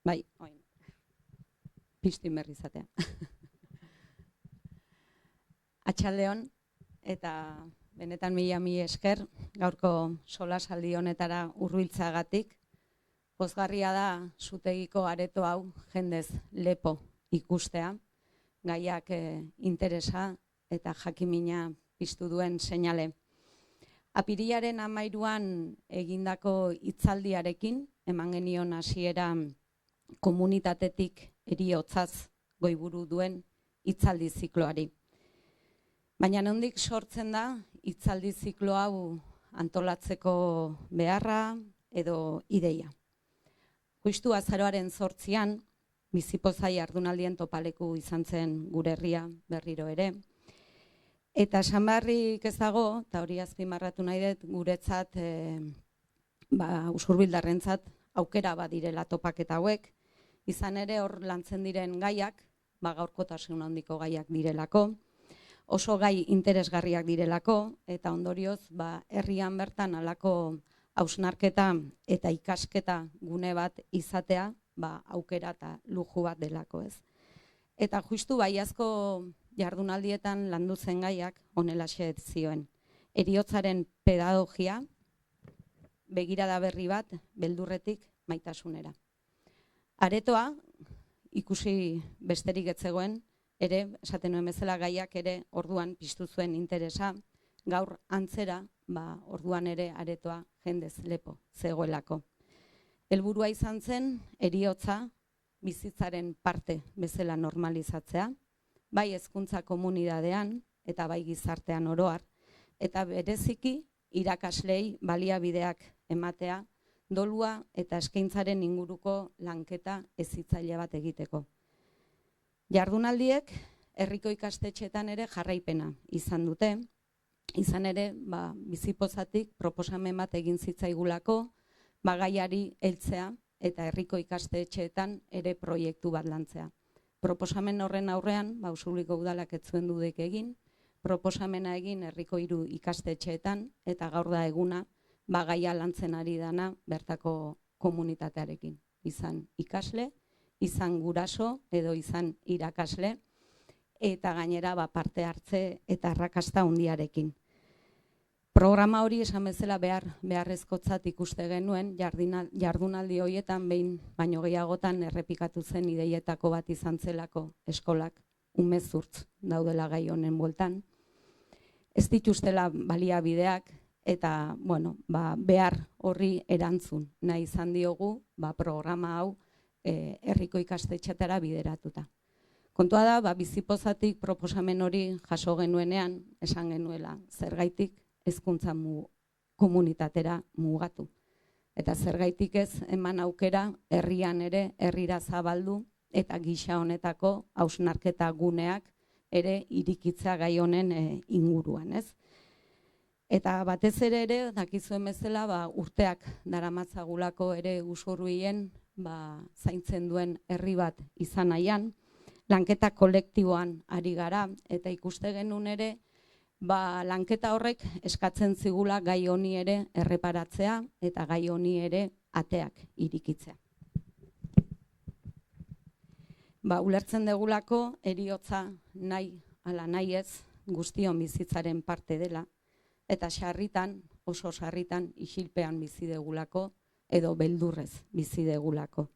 Bai, piztu berri izatea. Atxaldeon, eta benetan mila esker, gaurko solasaldi honetara hurbiltzeagatik. Pozgarria da zutegiko areto hau jendez lepo ikustea, gaiak interesa eta jakimina piztu duen seinale. Apirilaren 13an egindako hitzaldiarekin, eman genion hasiera komunitatetik heriotzaz goiburu duen hitzaldi zikloari. Baina nondik sortzen da hitzaldi ziklo hau antolatzeko beharra edo ideia. Justu azaroaren 8an, Bizipoza jardunaldien topaleku izan zen gure herria berriro ere. Eta esan beharrik ez dago, eta hori azpimarratu nahi dut, guretzat, usurbildarrentzat aukera badirela topaketa hauek. Izan ere hor lantzen diren gaiak, gaurkotasun handiko gaiak direlako, oso gai interesgarriak direlako, eta ondorioz herrian bertan halako hausnarketa eta ikasketa gune bat izatea, aukera eta luju bat delako ez. Eta justu baiazko jardunaldietan landu zen gaiak honelaxe zioen. Heriotzaren pedagogia, begirada berri bat, beldurretik maitasunera. Aretoa, ikusi besterik ez zegoen, ere, esaten nuen bezala gaiak ere orduan piztu zuen interesa, gaur antzera, orduan ere aretoa jendez lepo zegoelako. Helburua izan zen, heriotza bizitzaren parte bezala normalizatzea, bai hezkuntza komunitatean eta bai gizartean oroar, eta bereziki irakaslei baliabideak ematea, dolua eta eskaintzaren inguruko lanketa hezitzaile bat egiteko. Jardunaldiek herriko ikastetxeetan ere jarraipena izan dute, izan ere Bizipozatik proposamen bat egin zitzaigulako, gaiari heltzea eta herriko ikastetxeetan ere proiektu bat lantzea. Proposamen horren aurrean, Usurbilgo udalak ez zuen dudek egin, proposamena egin herriko 3 ikastetxeetan eta gaur da eguna, gaia lantzen ari dana bertako komunitatearekin. Izan ikasle, izan guraso edo izan irakasle, eta gainera parte hartze eta arrakasta handiarekin. Programa hori esan bezala beharrezkotzat ikuste genuen, jardunaldi horietan behin baino gehiagotan errepikatu zen ideietako bat izan zelako eskolak umezurtz daudela gai honen bueltan. Ez dituztela baliabideak eta behar horri erantzun nahi izan diogu programa hau herriko ikastetxeetara bideratuta. Kontua da, Bizipozatik proposamen hori jaso genuenean, esan genuela, zergaitik hezkuntza komunitatera mugatu. Eta zergaitik ez eman aukera herrian ere herrira zabaldu eta gisa honetako hausnarketa guneak ere irikitzea gai honen inguruan, ez? Eta batez ere, dakizuen bezala, urteak daramatzagulako ere Usurbilen zaintzen duen herri bat izan nahian, lanketa kolektiboan ari gara, eta ikuste genuen ere, lanketa horrek eskatzen zigula gai honi ere erreparatzea eta gai honi ere ateak irikitzea. Ulertzen degulako heriotza nahi ala nahi ez guztion bizitzaren parte dela, eta sarritan, oso sarritan isilpean bizi degulako edo beldurrez bizi degulako.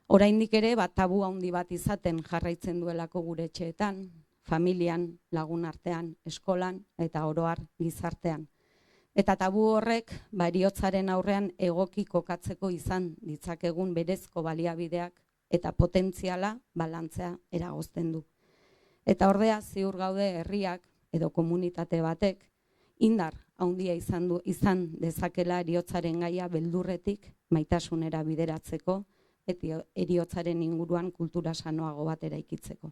Oraindik ere tabu handi bat izaten jarraitzen duelako gure etxeetan, familian, lagun artean, eskolan eta oroar gizartean. Eta tabu horrek heriotzaren aurrean egoki kokatzeko izan ditzakegun berezko baliabideak eta potentziala balantzea eragozten du. Eta ordea ziur gaude herriak edo komunitate batek indar handia izan dezakela heriotzaren gaia beldurretik maitasunera bideratzeko eta heriotzaren inguruan kultura sanoago bat eraikitzeko.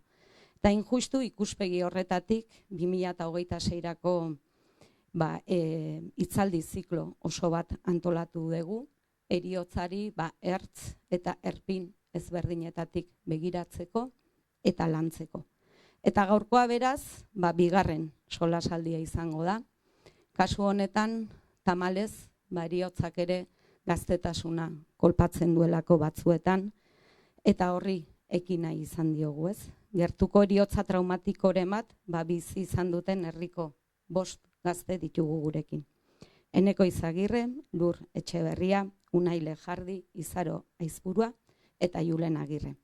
Eta injustu ikuspegi horretatik 2026rako hitzaldi ziklo oso bat antolatu dugu, heriotzari ertz eta erpin ezberdinetatik begiratzeko eta lantzeko. Eta gaurkoa beraz, bigarren solasaldia izango da. Kasu honetan, tamalez, heriotzak ere gaztetasuna kolpatzen duelako batzuetan, eta horri ekin nahi izan diogu, ez? Gertuko heriotza traumatikoren bat, bizi izan duten herriko 5 gazte ditugu gurekin. Eneko Izagirre, Lur Etxeberria, Unai Lejardi, Izaro Aizburua eta Julen Agirre.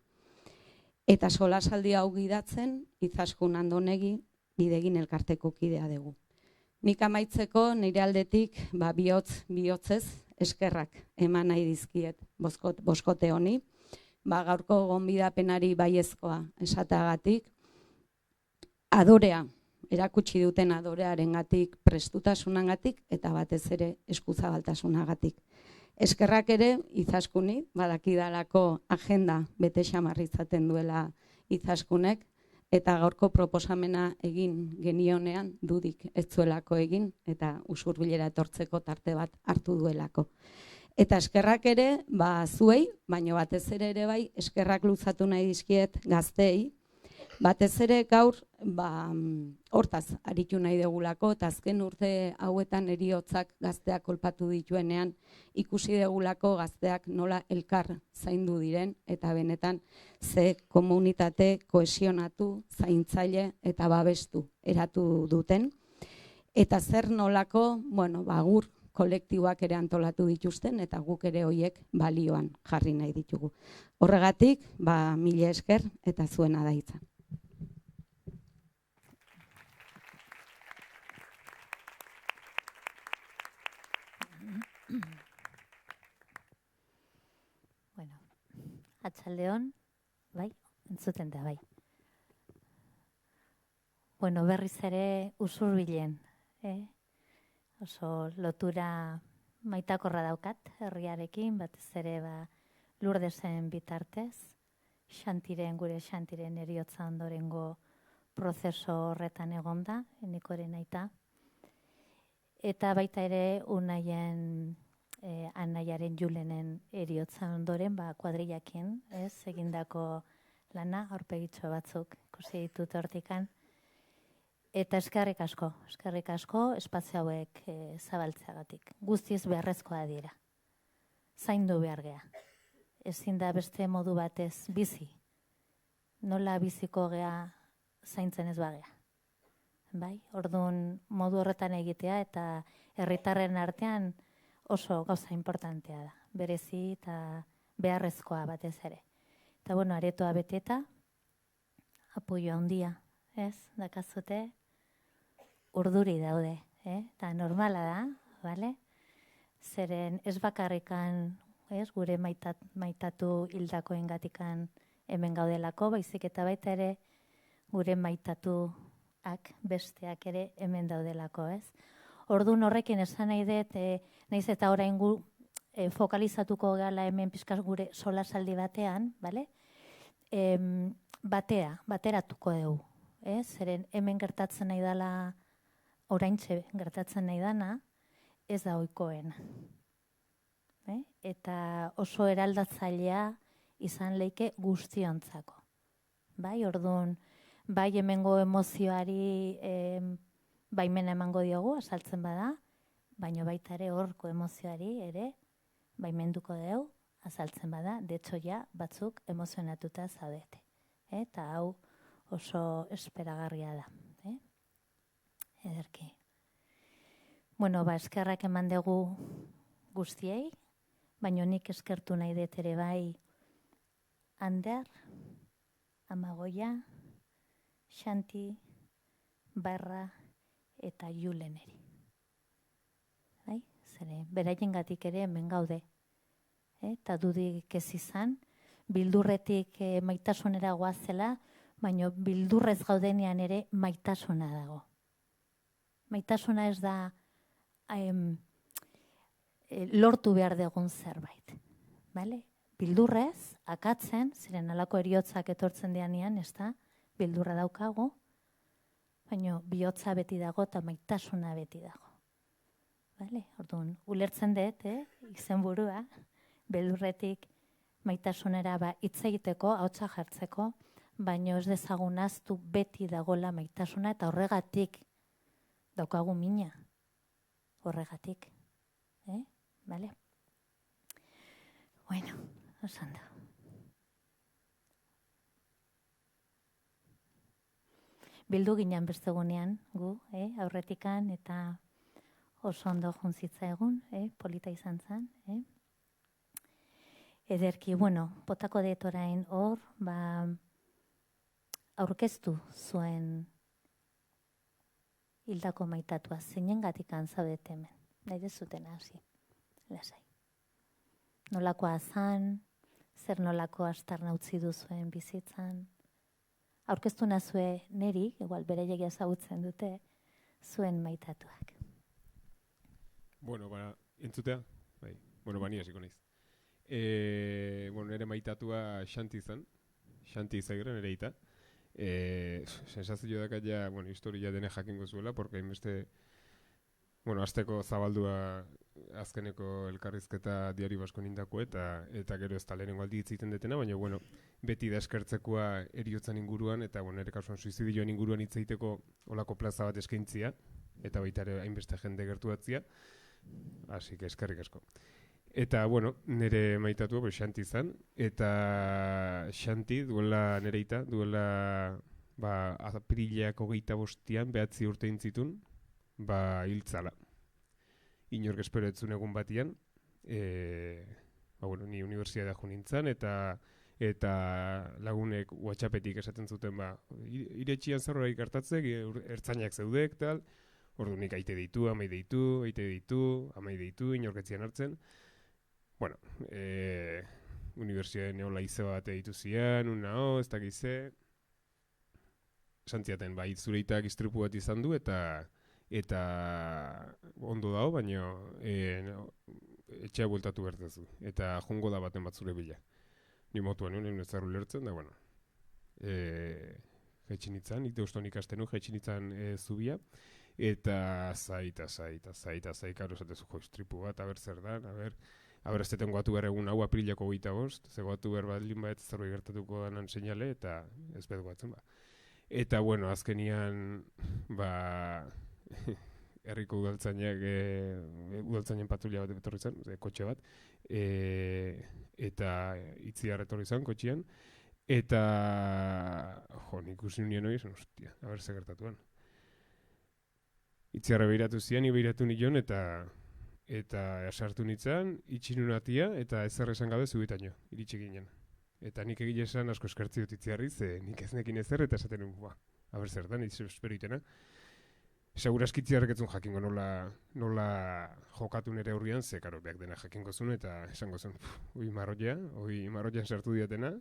Eta solasaldi hau gidatzen, Izaskun Andonegi Bidegin elkarteko kidea dugu. Nik amaitzeko nire aldetik bihotzez eskerrak eman nahi dizkiet boskote honi. Gaurko gonbidapenari baiezkoa esateagatik, adorea, erakutsi duten adorearengatik, prestutasunagatik eta batez ere eskuzabaltasunagatik. Eskerrak ere Izaskuni, badakidalako agenda bete xamarra izaten duela Izaskunek, eta gaurko proposamena egin genionean dudik ez zuelako egin eta usurbilera etortzeko tarte bat hartu duelako. Eta eskerrak ere, zuei, baina batez ere bai, eskerrak luzatu nahi dizkiet gazteei, batez ere gaur, hortaz aritu nahi degulako, eta azken urte hauetan heriotzak gazteak kolpatu dituenean, ikusi degulako gazteak nola elkar zaindu diren, eta benetan ze komunitate kohesionatu, zaintzaile eta babestu eratu duten. Eta zer nolako, gur kolektiboak ere antolatu dituzten, eta guk ere hoiek balioan jarri nahi ditugu. Horregatik, mila esker eta zuena da hitza. Bueno, atxaldeon, bai, entzuten da, bai. Bueno, berriz ere Usurbilen, oso lotura maitakorra daukat herriarekin, batez ere Lurdesen bitartez, gure Xantiren heriotza ondorengo prozeso horretan egonda, Enikoren aita. Eta baita ere Unaien Anaiaren Julenen heriotza ondoren, kuadrillakin, egindako lana, aurpegitxo batzuk ikusi ditut hortikan. Eta eskerrik asko espazio hauek zabaltzeagatik. Guztiz beharrezkoa dira. Zaindu behar gea. Ezin da beste modu batez bizi. Nola biziko gea zaintzen ez bagea. Bai, orduan modu horretan egitea eta herritarren artean oso gauza importantea da. Berezi eta beharrezkoa batez ere. Eta aretoa beteta, apoio handia, dakazute, urduri daude, eta normala da, bale? Zeren ez bakarrikan, gure maitatu hildakoengatikan hemen gaudelako, baizik eta baita ere gure maitatuak besteak ere hemen daudelako, Orduan horrekin esan nahi dut, nahiz eta orain gu fokalizatuko gala hemen pizkaz gure solasaldi batean, bale? Bateratuko dugu, zeren hemen gertatzen nahi dela, oraintxe gertatzen nahi dana, ez da ohikoena. Eta oso eraldatzailea izan leike guztiontzako. Bai, orduan, bai hemengo emozioari baimena emango diogu, azaltzen bada, baina baita ere horko emozioari ere baimenduko dugu, azaltzen bada, detxo ja batzuk emozionatuta zaudete. Eta hau oso esperagarria da. Ederki. Eskerrak eman dugu guztiei, baina nik eskertu nahi dut ere bai Ander, Amagoia, Xanti, Barra eta Juleneri. Zere, beraiengatik ere hemen gaude. Eta dudik ez izan, bildurretik maitasunera goazela, baina bildurrez gaudenean ere maitasuna dago. Maitasuna ez da lortu behar dugun zerbait. Bildurrez, akatzen, ziren alako heriotzak etortzen dianean, ez da, bildurra daukagu, baina bihotza beti dago eta maitasuna beti dago. Orduan, ulertzen dut, izenburua, beldurretik maitasunera hitz egiteko, ahotsa jartzeko, baina ez dezagun ahaztu beti dagola maitasuna eta horregatik daukagu mina. Horregatik. Bale? Bueno, osan da. bildu ginen bestegunean, gu, aurretikan, eta oso ondo juntzitza egun, polita izan zen, Ederki, bueno, potako dut orain hor, aurkeztu zuen hildako maitatua, zeinengatik zaudete hemen, nahi dezuten hasi, lasai. Nolakoa zan, zer nolako astarna utzi duzuen bizitzan, aurkeztu nazue neri, igual beraiek ezagutzen dute, zuen maitatuak. Bueno, entzutea? Bai. Bueno, ni hasiko naiz. Nere maitatua Xanti zen, Xanti Izagirre nere ita. Sensazio dakat ja, historia dene jakingo zuela, porque hainbeste, azteko zabaldua azkeneko elkarrizketa Diario Baskon indako eta gero ez da lehenengo aldi hitz egiten detena, baina, beti da eskertzekoa eriotzan inguruan, eta, nere kasuan suizidioan inguruan hitz egiteko olako plaza bat eskaintzia, eta baita ere hainbeste jende gertuatzia, así que eskerrik asko. Eta, nire maitatua Xanti izan, eta Xanti duela nire ita, duela aprilak 25an, 9 urte intzitun, hiltzala. Inork espero etzun egun batian, ni unibertsitatea jo nintzen, eta lagunek WhatsAppetik esaten zuten, iretxian zerrorik gertatzek, ertzainak zeudek, tal, ordu nik aite deitu, amai deitu, amai deitu, inorketzian hartzen. Unibertsitatea neola ize bat editu zian, ez dakize. Santziaten, zureitak istripu bat izan du, eta ondo dago, baina etxea bueltatu bertezu. Eta jongo da baten bat zure bila. Ni motuan nuen, ez zarru lertzen, da, jaitxin itzan, ite uston ikasten nu, jaitxin itzan zubia. Eta zai, karo esatezu istripu bat, aber zer da, aber ez deten goatu behar egun hau aprilako 25, ze goatu behar bat linba ez zerbait gertatuko danan seinale, eta ez bet goatzen Eta, azkenian, herriko udaltzainen patrulia bat etorri zen, kotxe bat, eta itziar etorri zen kotxean, eta, nik ikusi nien hori, hostia, aber ze gertatuan. Itziarra behiratu zian, behiratu nion, eta sartu nintzen, itxinun atia, eta ezer esan gabe zubitaino, iritsi ginen. Eta nik egile esan asko eskertzi dut itziarri, ze nik ez nekin ezer, eta esaten nuen, aber zer da, nik espero itena. Segurazki itziarrek etzun jakingo nola jokatu nire aurrian, ze, karo, beak dena jakingo zuen, eta esango zuen, oi marroian sartu diatena,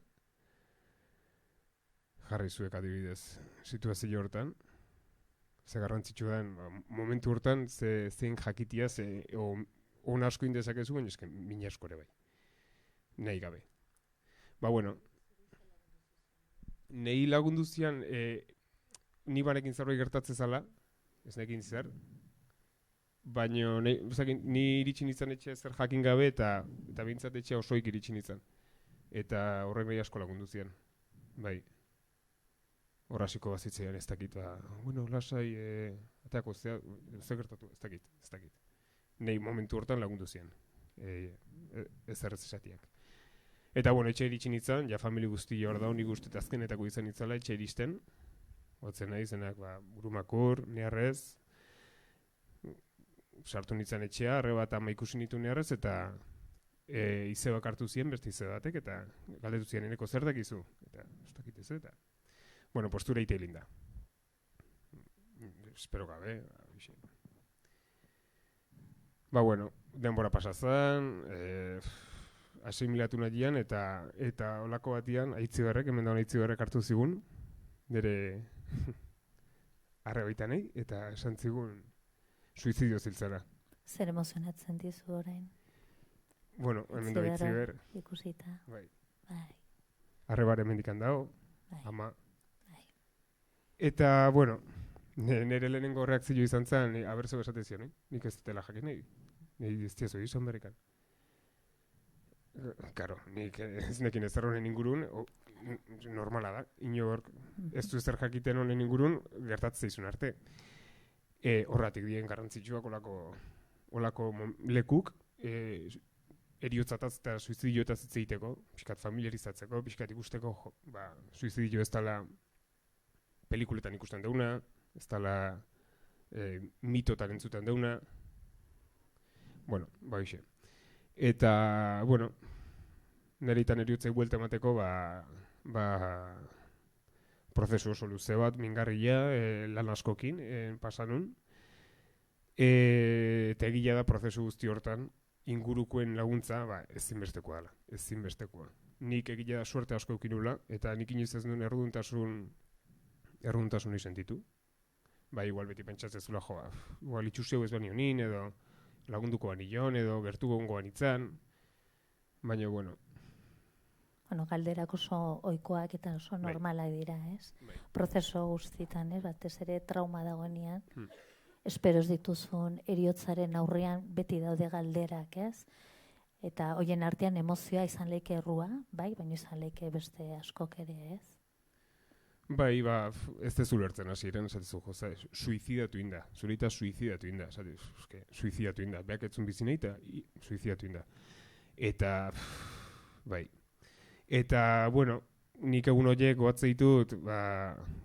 jarri zuek adibidez situazio hortan. Ze garrantzitsu da, momentu hortan, zein jakitia, on asko indezakezu, baina esken min asko ere bai. Nahi gabe. Nahi lagundu zian, ni banekin zerbait gertatzen zala, ez nekin zer, baina ni iritsi nintzen etxe zer jakin gabe, eta bintzat etxe osoik iritsi nintzen. Eta horrek nahi asko lagundu zian. Bai. Horraziko bazitzean ez dakit, lasai, ateako ze gertatu, ez dakit. Nei momentu hortan lagundu zian, ez errez esatiak. Eta, etxe iritsi nintzen, ja famili guzti hor da, nik uste azkenetako izan nintzala etxe iristen, hotzen nahi zenak, burumakur, neharrez, sartu nintzen etxea, arre bat ama ikusi nitu neharrez, eta izebak hartu ziren, beste izebatek, eta galdetu zian eneko zer dakizu, eta ez dakit ez, eta postura ite linda. Espero gabe. Denbora pasazan, asimilatu nahian, eta olako batian, hemen daun Aitziberrek hartu zigun, nire arre baita nahi, eta esan zigun suizidio ziltzara. Zer emozionatzen dizu orain? Hemen daun Aitziber. Ikusita. Bai. Arre bare mendikan dago, ama. Eta, nire lehenengo reakzio izan zen, abertzo esate zion, nik ez dutela jakin nahi. Nahi ez tiezo izan berrikan. Karo, nik ez nekin ez honen ingurun, normala da. Inork ez du ezer jakiten honen ingurun, gertatzea izun arte. Horratik dien garrantzitsuak olako lekuk, eriotzataz eta suizidioetaz itzeiteko, pixkat familiarizatzeko, pixkat ikusteko suizidio ez dela pelikuletan ikusten deuna, ez dela mitotan entzuten deuna. Bueno, hoxe. Eta, bueno, nire eriotzei buelta emateko, prozesu oso luze bat, mingarria, lan askokin, pasanun. Eta egia da prozesu guzti hortan, ingurukoen laguntza, ezinbestekoa dela, ezinbestekoa. Nik egia da suerte asko eukinula, eta nik inoiz ez duen erruduntasun sentitu. Igual beti pentsatzezula igual itxusio ez banio nin, edo lagunduko banion, edo gertuko gongo banitzan, baina, bueno. Bueno, galderak oso ohikoak eta oso normalak dira, ez? Prozeso guztitan, ez? Batez ere trauma dagoenean, espero ez dituzun heriotzaren aurrean beti daude galderak, ez? Eta hoien artean emozioa izan leike errua, baina izan leike beste askok ere, ez? Ez dezu lertzen hasieran, esatezu, suizidatu inda, zureita suizidatu inda, suizidatu inda, beak etzun bizina eta suizidatu inda. Eta, Eta, bueno, nik egun horiek goatze ditut,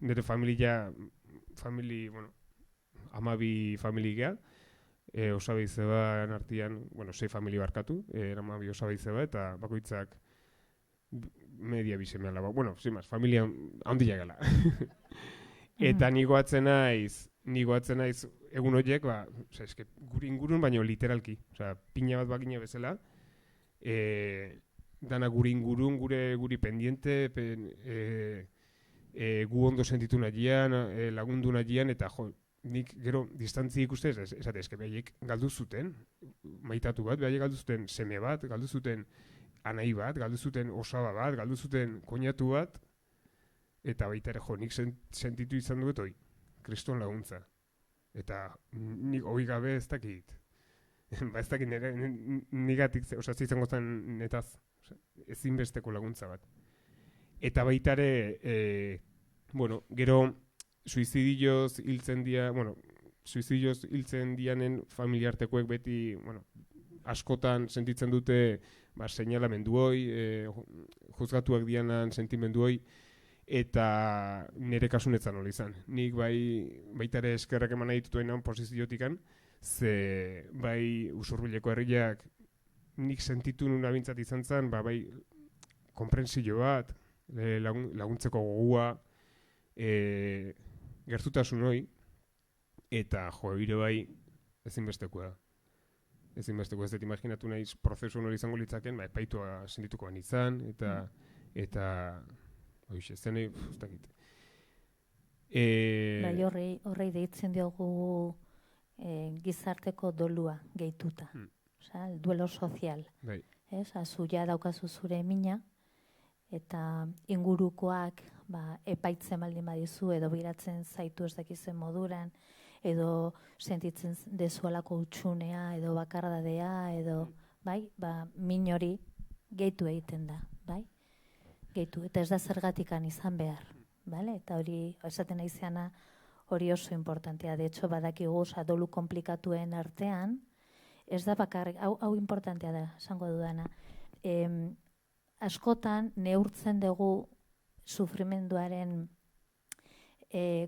nire amabi familia, osabei zeban artian, 6 familia barkatu, amabi osabei zeba, eta bakoitzak media bizemea laba. Sin más, familia handia gala. Eta ni goatzen naiz egun horiek, gure ingurun, baina literalki. Pina bat bakina bezala, dana gure ingurun, guri pendiente, gu ondo sentitu nahian, lagundu nahian, eta nik gero distantzi ikustez, esate, behaiek galdu zuten, maitatu bat, behaiek galdu zuten seme bat, galdu zuten anai bat, galdu zuten osaba bat, galdu zuten koinatu bat, eta baita ere nik sentitu izan duet kriston laguntza. Eta nik hoi gabe ez dakit. Ez dakit negatik, izango zen netaz, ezinbesteko laguntza bat. Eta baita ere, gero suizidioz hiltzen dianen familiartekoek beti, askotan sentitzen dute seinalamendu hoi, juzgatuak dianan sentimendu hoi, eta nire kasunetzan hori izan. Nik baita ere eskerrak eman nahi dituenan posiziotikan, ze Usurbileko herriak nik sentitu nuna bintzat izan zen, konprensio bat, laguntzeko gogua, gertutasun hoi, eta ire ezinbestekoa da. Ezinbesteko ez dut imaginatu nahiz prozesu hori izango litzaken, epaitua sendituko ban izan, eta hoxe, zenei, ez dakit. Horrei deitzen diogu gizarteko dolua gehituta. Duelo sozial. Zuia daukazu zure emina, eta ingurukoak epaitzen baldin badizu, edo biratzen zaitu ez dakizen moduran, edo sentitzen dezuelako utxunea, edo bakardadea, edo, min hori gehitu egiten da, gehitu. Eta ez da zergatikan izan behar, eta hori, esaten aizeana, hori oso importantea. De hecho, badakigu, dolu komplikatuen artean, ez da bakarrik, hau importantea da, esango dudana. Askotan, neurtzen dugu sufrimenduaren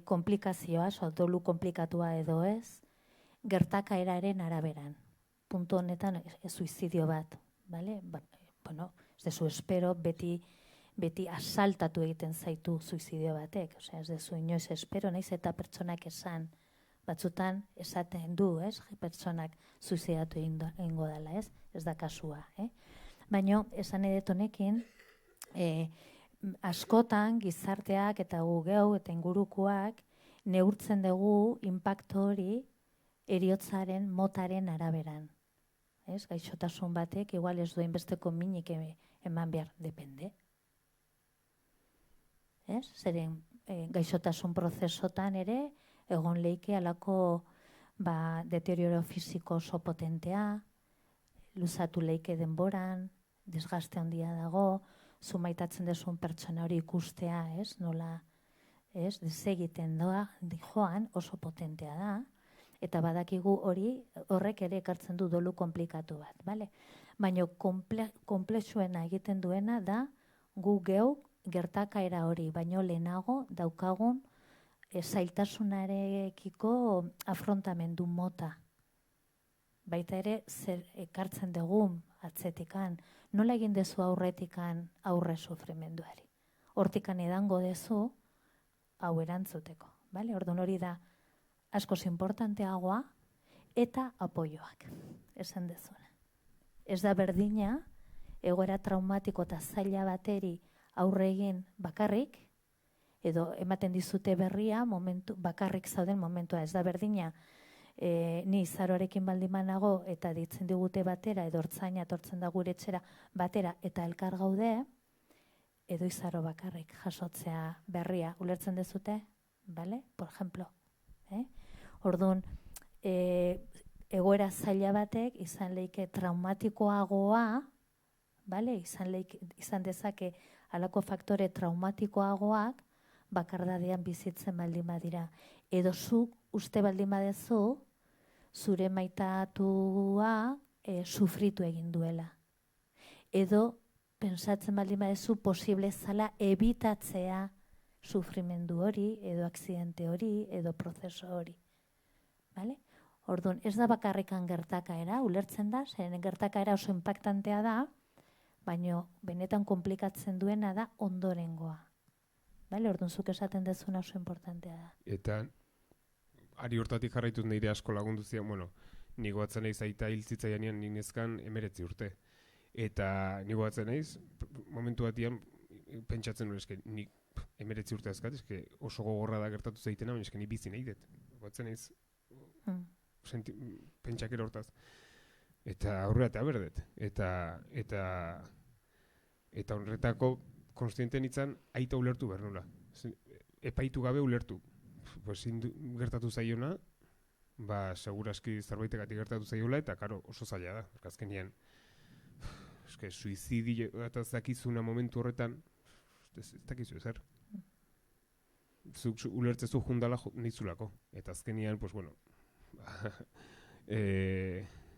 komplikazioa, dolu komplikatua edo ez, gertakaeraren araberan. Puntu honetan, suizidio bat, ez dezu espero, beti asaltatu egiten zaitu suizidio batek. Ez dezu inoiz espero, nahiz eta pertsonak esan, batzutan esaten du, pertsonak suizidatu egingo dela, ez da kasua. Baina, esan edet honekin, askotan gizarteak eta gu geu eta ingurukoak neurtzen dugu inpaktu hori heriotzaren motaren araberan. Gaixotasun batek igual ez duen besteko minik eman behar, depende. Zeren gaixotasun prozesotan ere egon leike alako deterioro fisiko oso potentea, luzatu leike denboran, desgaste handia dago, zumaitatzen dezun pertsona hori ikustea, nola, desegiten doa, joan oso potentea da, eta badakigu horrek ere ekartzen du dolu komplikatu bat, bale? Baina komplexuena egiten duena da gu geu gertakaera hori, baino lehenago daukagun zailtasunarekiko afrontamendu mota. Baita ere, zer ekartzen dugun atzetikan, nola egin dezu aurretikan aurre sufrimenduari. Hortikan edango dezu hau erantzuteko. Bale? Orduan hori da askoz importanteagoa eta apoioak, esan dezuna. Ez da berdina, egoera traumatiko eta zaila bateri aurre egin bakarrik, edo ematen dizute berria, bakarrik zauden momentua, ez da berdina, ni izaroarekin baldimanago eta ditzen digute batera, edo hortzaina etortzen da gure etxera batera eta elkar gaude, edo izaro bakarrik jasotzea berria. Ulertzen dezute? Bale? Por ejemplo. Orduan, egoera zaila batek izan leike traumatikoagoa, bale? Izan dezake halako faktore traumatikoagoak bakardadean bizitzen baldin badira. Edo zuk uste baldin badezu, zure maitatua sufritu egin duela. Edo pensatzen baldin badezu posible zala ebitatzea sufrimendu hori, edo akzidente hori, edo prozeso hori. Bale? Orduan, ez da bakarrikan gertakaera, ulertzen da, zeren gertakaera oso impactantea da, baina benetan komplikatzen duena da ondorengoa. Bale? Orduan, zuk esaten dezuna oso importantea da. Eta ari hortatik jarraituz nire asko lagundu zian, nigo batzen naiz aita hiltzitzaianean ninezkan 19 urte. Eta nigo batzen naiz, momentu batian pentsatzen nuen, eske nik 19 urte azkat, eske oso gogorra da gertatu zaitena, baina eske ni bizi nahi dut. Batzen naiz, pentsakera hortaz. Eta aurrera eta berdet. Eta horretako konstienten itzan aita ulertu behar nula. Epaitu gabe ulertu. Pues gertatu zaiona, seguraski zerbaitekatik gertatu zaiola, eta karo, oso zaila da. Azkenean, suizidio eta zakizuna momentu horretan, ez dakizu ezer. Ulertzezu jundala nitzulako. Eta azkenean, pues bueno,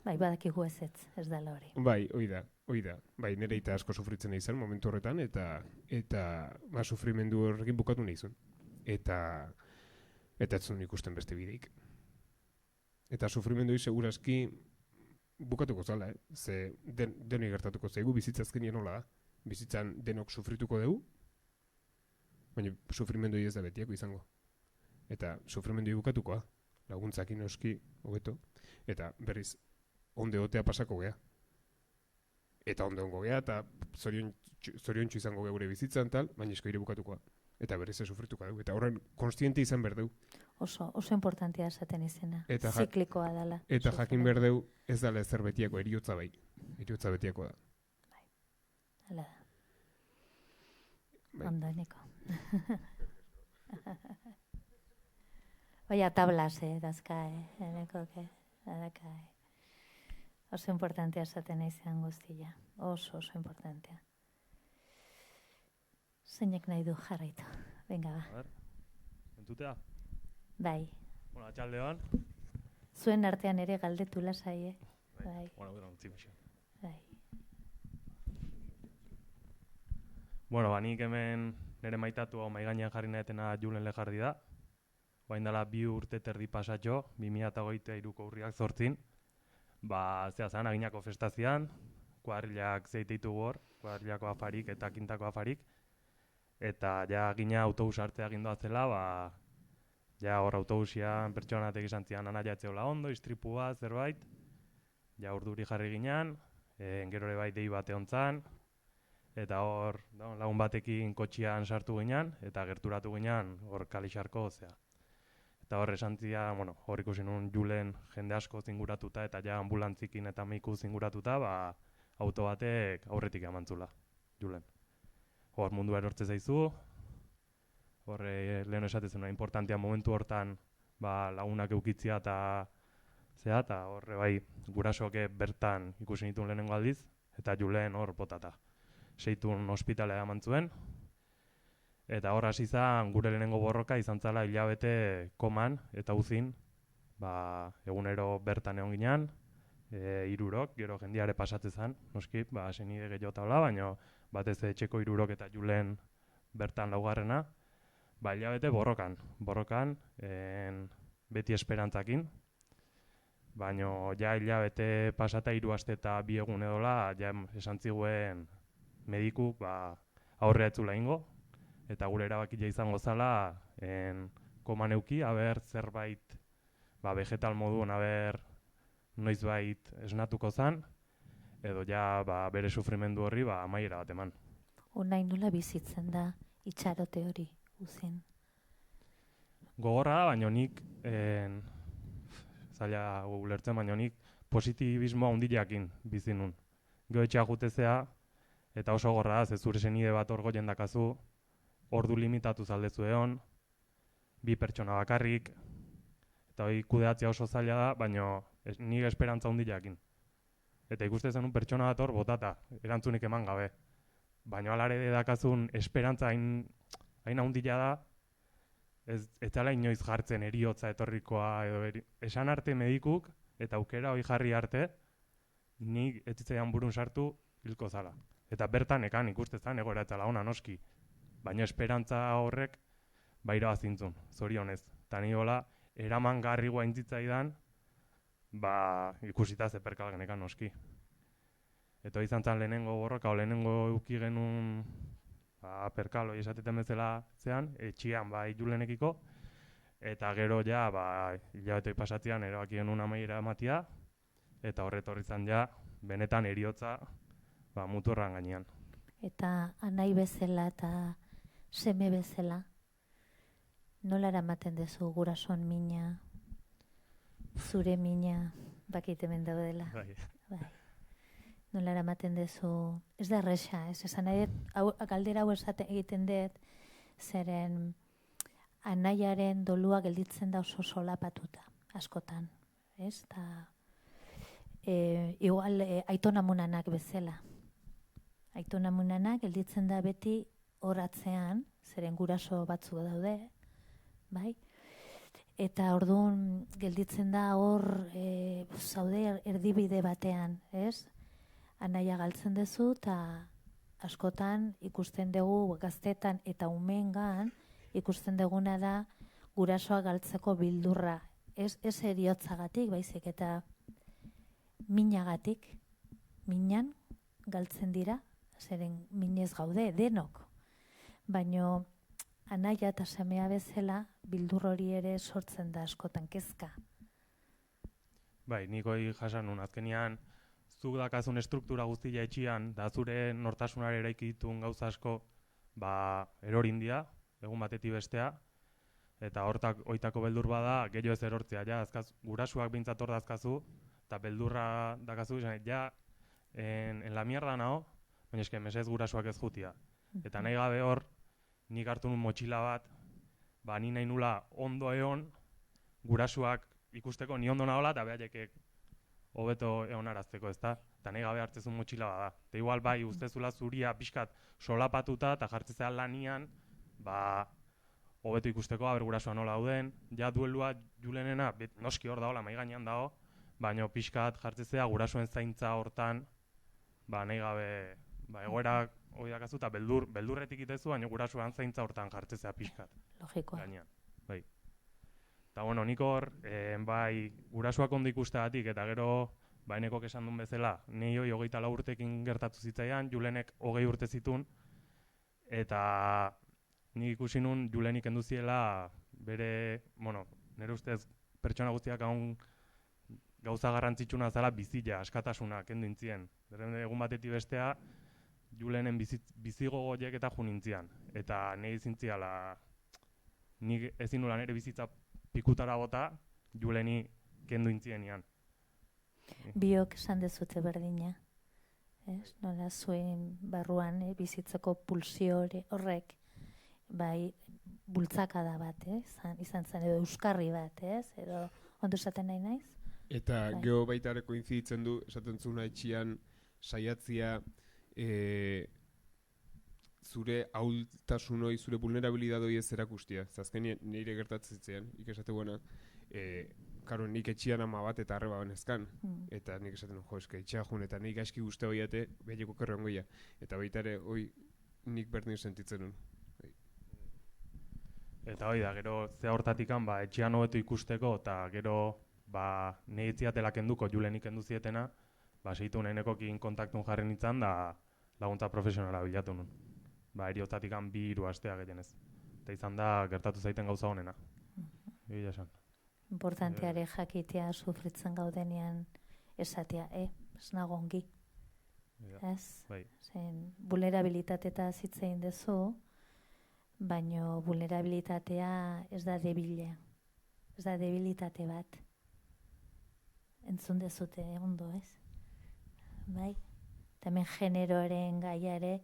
bai, badakigu ez dela hori. Bai, hoi da. Bai, nire eta asko sufritzen nahi zen momentu horretan, eta sufrimendu horrekin bukatu nahi zuen. Eta ez zuen ikusten beste bideik. Eta sufrimendu segurazki bukatuko zala, ze denoi gertatuko zaigu, bizitza azkenien nola da. Bizitzan denok sufrituko dugu, baina sufrimendu ez da betiako izango. Eta sufrimendu bukatukoa, laguntzakin oski hobeto, eta berriz onde otea pasako gea. Eta onde ongo gea, eta zoriontsu izango gea gure bizitzan tal, baina esko ire bukatukoa. Eta berriz sufrituko dugu. Eta horren konstiente izan behar dugu. Oso importantea esaten izena. Ziklikoa dela. Eta jakin behar dugu ez dela ezer betiako, eriotza bai. Eriotza betiako da. Bai. Hala da. Bai. Ondo, Niko. Oia, tablas, dazkai. Dazkai. Oso importantea esaten izan guztia. Oso importantea. Zeinek nahi du jarraitu. Venga, ba. A ver, entutea? Bai. Bueno, atxaldean. Zuen artean ere galdetu lasai, Bai. Bueno, utzi mexo. Bai. Bueno, nik hemen nire maitatu hau maigainean jarri nahetena Julen Lejardi da. Bain dela 2 urte terdi pasatxo, 2023ko urriak 8. Zehazan, aginako festazian, kuadrilak zeiteitu hor, kuadrilako afarik eta kintako afarik. Eta ja gina autobus hartzea gindoa zela, ja hor autobusian pertsonatek izan zian anaia etzeola ondo, istripua, zerbait. Ja urduri jarri ginen, gerore bai dei bate hontzan, eta hor lagun batekin kotxian sartu ginen, eta gerturatu ginen hor Kalixarko zea. Eta hor esan zian, hor ikusi nun Julen jende asko zinguratuta, eta ja ambulantzikin eta meiku zinguratuta, auto batek aurretik emantzula, Julen. Hor mundua erortze zaizu, hor lehen esatezuna importantea momentu hortan lagunak eukitzia eta horre bai gurasoke bertan ikusi nituen lehenengo aldiz, eta Julen hor botata. 6 ospitalea eman zuen, eta hor hasi zan gure lehenengo borroka izan zala hilabete koman eta uzin, egunero bertan egon ginen, 3, gero jendiare pasatzen zan, noski, senide gehiago taula, baina batez etxeko 3 eta Julen bertan laugarrena, Ba, hilabete borrokan, beti esperantzakin, baino ja hilabete pasata 3 aste eta 2 egun edola, ja esan ziguen medikuk aurrea etzula ingo, eta gure erabakia izango zala koman euki, aber zerbait vegetal moduan, aber noizbait esnatuko zan, edo ja bere sufrimendu horri amaiera bat eman. Unai nola bizitzen da itxarote hori, Uzin? Gogorra da, baina nik, zaila ulertzen, baina nik positibismoa handiakin bizi nun. Gero etxea jutezea, eta oso gogorra da, ze zure senide bat hor goien dakazu, ordu limitatu zaldezu egon, 2 pertsona bakarrik, eta hori kudeatzea oso zaila da, baina nik esperantza handiakin. Eta ikuste zenun pertsona bat hor botata, erantzunik eman gabe. Baina alare dakazun esperantza hain handia da, ez dela inoiz jartzen eriotza etorrikoa, edo esan arte medikuk, eta aukera hori jarri arte, nik ez zitzaidan burun sartu hilko zala. Eta bertan ekan ikuste zan egoera etzala ona noski, baina esperantza horrek irabazintzun, zorionez. Eta ni hola, eraman garri guaintzitzaidan, ikusita zeperkal genekan noski. Eta izan zen lehenengo borroka, lehenengo euki genuen perkalo esateten bezala zean, etxian Julenekiko, eta gero ja, hilabete pasatzean erabaki genuen amaiera ematia, eta horretorri zan ja, benetan eriotza muturran gainean. Eta anai bezala eta seme bezala, nola eramaten dezu gurasoan mina, zure mina, bakit hemen daudela? Bai. Nola eramaten dezu, ez da erresa, esan nahi galdera hau egiten dut, zeren anaiaren dolua gelditzen da oso solapatuta, askotan, ez? Igual aitonamunanak bezala. Aitonamunanak gelditzen da beti horatzean, zeren guraso batzuk daude, bai? Eta orduan gelditzen da hor zaude erdibide batean, ez? Anaia galtzen duzu eta askotan ikusten dugu gaztetan eta umeengan ikusten duguna da gurasoa galtzeko bildurra. Ez eriotzagatik, baizik eta minagatik, minan galtzen dira, zeren minez gaude, denok. Baina anaia eta semea bezala bildur hori ere sortzen da askotan kezka. Bai, nik hori jasan nun, azkenian zuk dakazun estruktura guztia etxian, da zure nortasunare eraiki ditun gauza asko, erorindia, egun batetik bestea, eta hoitako beldur bada, gehiago ez erortzea, ja, gurasuak bintzat hor dazkazu, eta beldurra dakazu, ja, en la mierda nao, baina eske mesez gurasuak ez jutia. Eta nahi gabe hor, nik hartu nun motxila bat, ni nahi nula ondo egon, gurasuak ikusteko ni ondo nahola, eta behaiekek hobeto egonarazteko, ezta? Eta nahi gabe hartzezun motxila bada. Eta igual ustezula zuria pixkat solapatuta eta jartzezea lanian, hobeto ikusteko, gurasua nola dauden. Ja duelua Julenena, noski hor daola, mai gainean dago, baina pixkat jartzezea gurasuen zaintza hortan, nahi gabe, egoera hori dakazu, eta beldurretik itezu, baina gurasuan zaintza hortan jartzezea pixkat. Logikoa. Gainean, bai. Eta bueno, nik hor, gurasuak ondo ikusteagatik, eta gero, enekok esan duen bezala, nahi hori 24 urtekin gertatu zitzaidan, Julenek 20 urte zitun, eta nik ikusi nun Julenik enduziela bere, nire ustez pertsona guztiak gauza garrantzitsuna zala bizila, askatasuna, kendu intzien. Egun batetik bestea, Julenen bizigo goiek eta jo nintzian. Eta nahi zintziala, nik ezin nula nire bizitza pikutara bota, Juleni kendu intzienian. Biok esan dezute berdina. Nola zuen barruan bizitzeko pulsio horrek, bultzakada bat, izan zen, edo euskarri bat, edo ondo esaten nahi naiz? Eta geho baitare koinziditzen du, esaten zuna etxian saiatzia zure ahultasunoi, zure vulnerabilidadoi ez erakustia. Zazken nire gertatzen zitzean, ikesate guena, karo, nik etxian ama bat eta arreba benezkan. Eta nik esaten, eske etxea jun, eta nik aski guzti hoiate, behaieko kerroan goia. Eta baitare, nik berdin sentitzen nun. Eta hori da, gero ze hortatikan, etxean hobeto ikusteko, eta gero, nahi etziatela kenduko, julenik kendu zietena, segitu nahinekokin kontaktun jarri nintzen, da laguntza profesionala bilatu nun. Eriotzatikan 2-3 astea gehienez. Eta izan da, gertatu zaiten gauza honena. Egia esan. Importanteare jakitea sufritzen gaudenean esatea, ez nago ongi. Ez? Bai. Zen, vulnerabilitatea zitzein dezu, baino vulnerabilitatea ez da debilea. Ez da debilitate bat. Entzun dezute ondo, ez? Bai? Hemen generoaren gaiare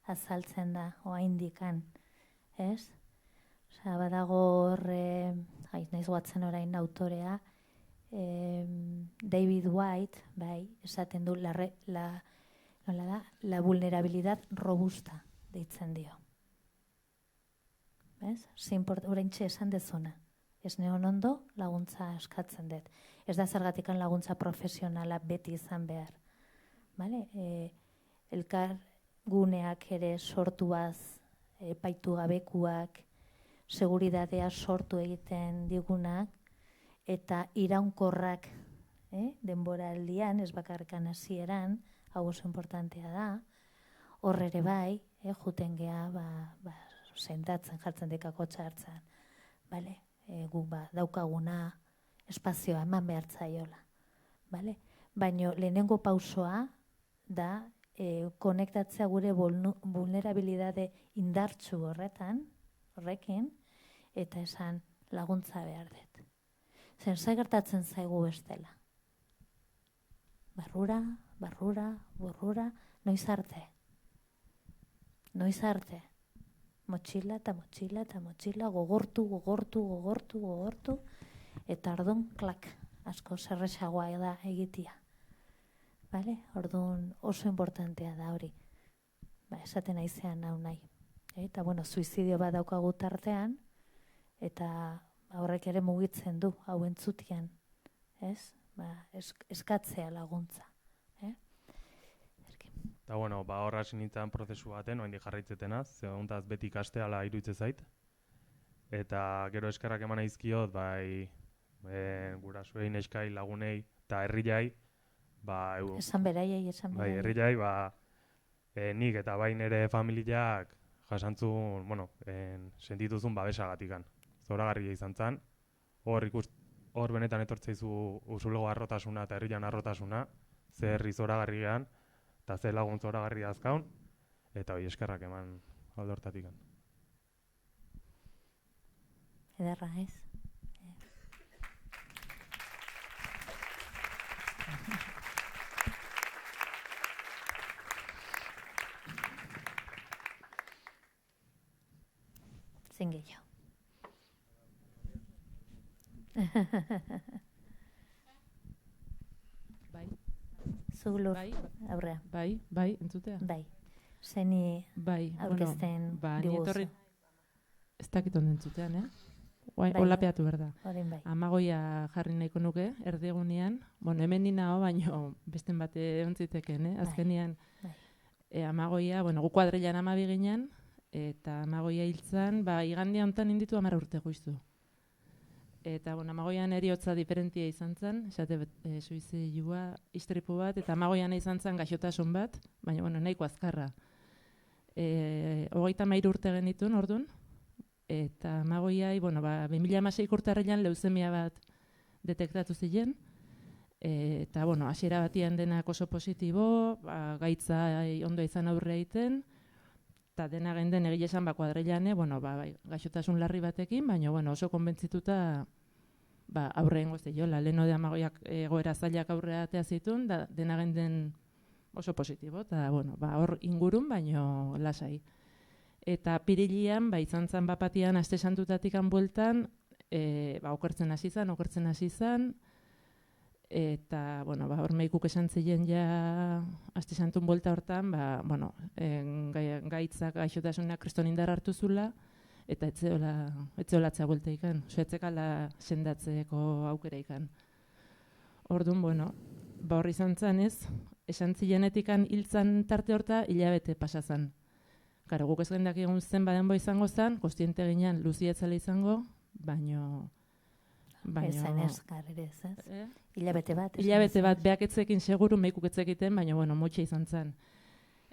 azaltzen da, oaindikan, ez? Osea, badago horre, naiz guatzen orain autorea, David White, bai, esaten du, la vulnerabilidad robusta deitzen dio. Ez? Oraintxe esan dezuna. Ez neon ondo laguntza eskatzen dut. Ez da zergatikan laguntza profesionala beti izan behar. Vale? Elkar guneak ere sortuaz, epaitu gabekuak, seguridadea sortu egiten digunak, eta iraunkorrak denboraldian, ez bakarrikan hasieran, hau oso importantea da, hor ere bai, juten gea, sentatzen, jartzen dekakotxa hartzen, bale? Gu daukaguna espazioa eman behar zaiola. Baina lehenengo pausoa da konektatzea gure vulnerabilidade indartsu horrekin, eta esan laguntza behar dut. Zer gertatzen zaigu bestela. Barrura, noiz arte. Motxila eta motxila, gogortu, eta orduan, klak, asko zerrexagoa da egitea. Orduan oso importantea da hori. Esaten aizean hau nahi. Eta, suizidio bat daukagu tartean, eta horrek ere mugitzen du, hau entzutian. Eskatzea laguntza. Eta horra nintzen prozesu baten, oaindik jarraitzetena, zegontaz beti ikasteala iruditzen zait. Eta gero eskerrak eman aizkiot, gurasuei, neskai, lagunei, eta herrilai, esan beraiei. Herrilai, nik eta bain ere familiak jasantzun, sentituzun babesagatikan. Zoragarria izan zen, hor benetan etortzeizu usulego arrotasuna eta herrilan arrotasuna, ze herri zoragarrian, eta ze lagun zoragarri azkaun, eta hoi eskerrak eman alde hortatikan. Ederra, ez? Zen gehiago. Bai. Zuglur, aurrea. Bai, entzutea? Bai. Zeni aurkezten diguzu. Ez dakit ondo entzutean, Olapeatu berda. Horin bai. Amagoia jarri nahiko nuke, erdigunean. Hemen nina baino besten bate ontziteken, azkenian. Amagoia, gu kuadrilan 12 ginen, eta amagoia hiltzan, igandia honetan inditu 10 urte guiztu. Eta, amagoian eriotza diferentia izan zen, esate suizidioa, istripu bat, eta amagoian izan zen gaixotasun bat, baina, nahiko azkarra. 33 urte genituen, orduan, eta amagoiai, 2016 urtarrilan leuzemia bat detektatu ziren, eta, hasiera batian denak oso positibo, gaitza ondo izan aurre egiten, eta dena genden egile esan kuadrilane, gaixotasun larri batekin, baina oso konbentzituta aurreen gozte jola. Leheno de amagoiak egoera zailak aurrea atea zituen, dena genden oso positibo, eta hor ingurun, baina lasai. Eta pirilian, izan zen bapatian, aste santutatik bueltan, okertzen hasi zan, eta, hor meikuk esan ziren ja aste santun buelta hortan, gaitzak gaixotasunak kriston indar hartu zula, eta etzeolatzea buelta ikan, etzekala sendatzeko aukera ikan. Orduan, hor izan zen ez, esan zirenetikan hiltzan tarte horta hilabete pasazan. Karo, guk ez gendak egun zen badenbo izango zen, kostiente ginean luzietzela izango, baino... Ezain ez, garrerez, ez? Hilabete bat. Hilabete bat, beak etzekin seguru, meikuk etzekiten, baina, bueno, motxe izan zen.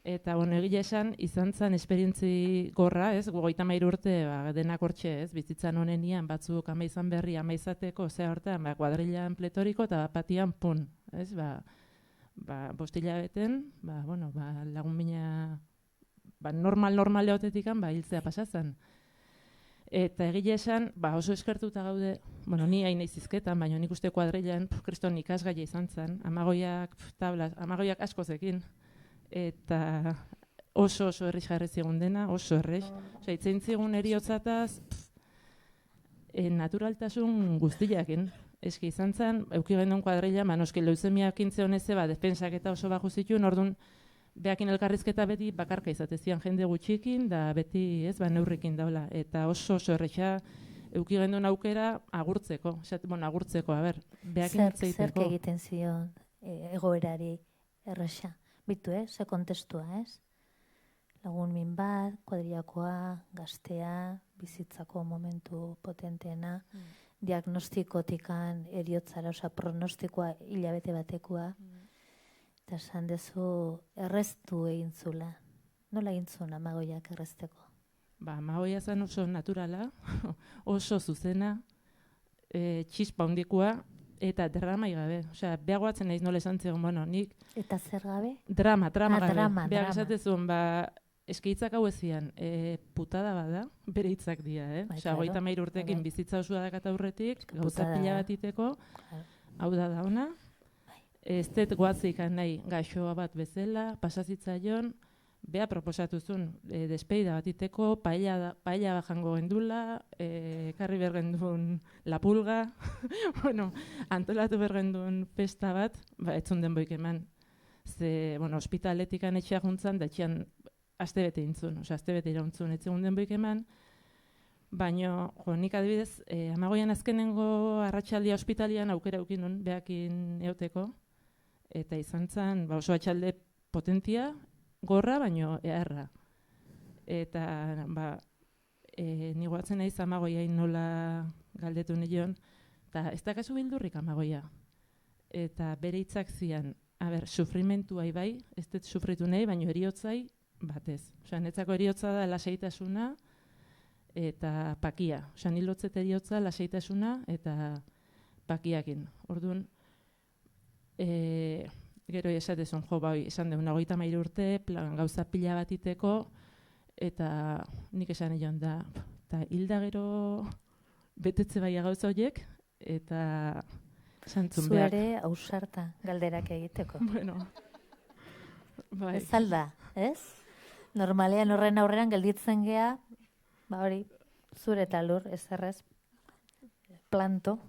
Eta, bueno, egia esan, izan zen esperientzi gorra, ez? 33 urte, denak hortxe, ez? Bizitzan honenian, batzuk ama izan berri, ama izateko, zea hortan, kuadrilan pletoriko, eta batian, pun, ez? Bost hilabeten, bueno, lagun bina, normal leotetikan, hiltzea pasazan. Eta egia esan, oso eskertuta gaude, bueno, ni hain izketan, baina nik uste kuadrilan, kriston ikasgaia izan zen, amagoiak asko zekin. Eta oso erriz jarri zigun dena, oso erriz. Itzen zigun eriotzataz, naturaltasun guztiakin. Eski izan zen, euki gendun kuadrilla, noski leuzemiak intze honeze, defensak eta oso baju zituen, orduan, behakin elkarrizketa beti bakarka izatezian jende gutxikin, da beti ez, neurrikin daula. Eta oso errixa euki gendun aukera agurtzeko, behakin itzeiteko. Zerk egiten zion egoerari errixa? Bitu, ze kontestua, ez? Lagun min bat, kuadriakoa, gaztea, bizitzako momentu potenteena, diagnostikotikan eriotzara, pronostikoa hilabete batekoa, eta esan dezu erreztu egin zula. Nola egin zuen amagoiak errezteko? Amagoia zen oso naturala, oso zuzena, txispa hondikoa, eta drama gabe. Osea, beagoatzen naiz nola esan zion, nik... Eta zer gabe? Drama gabe. Beak esatezun, eskeitzak hau ezian, putada bada, bere hitzak dira, Osea, 33 urtekin bizitza osua dakata aurretik, gauza pila bat iteko, hau da dauna, ez dut goatzikan nahi gaixoa bat bezala, pasazitzaion, bea proposatuzun despeida bat iteko, paella bat jango gendula, karri bergendun la pulga, antolatu bergendun festa bat, etzun den boik eman. Ze, hospitaletikan etxea juntzan, da etxean aste bete intzun, aste bete irauntzun, etzegun den boik eman, baina, nik adibidez, amagoian azkenengo arratsaldia ospitalian aukera eukin behakin eoteko, eta izan zen, oso atxalde potentia, gorra, baino eharra. Eta, ni goatzen naiz amagoiain nola galdetu nion, eta ez dakazu bildurrik amagoia. Eta bere hitzak zian, sufrimentua bai, ez dut sufritu nahi, baino eriotzai batez. Osea, netzako eriotza da lasaitasuna eta pakia. Osea, nilotzet eriotza lasaitasuna eta pakiakin. Orduan, gero esatezun, esan deun, 33 urte, gauza pila bat iteko, eta nik esan egon da, eta hilda gero betetze baia gauza horiek, eta santzun behar. Zuere ausarta galderak egiteko. Bueno, bai. Ez alda, ez? Normalean horren aurrean gelditzen gea, hori, zure eta lur, ez errez, planto,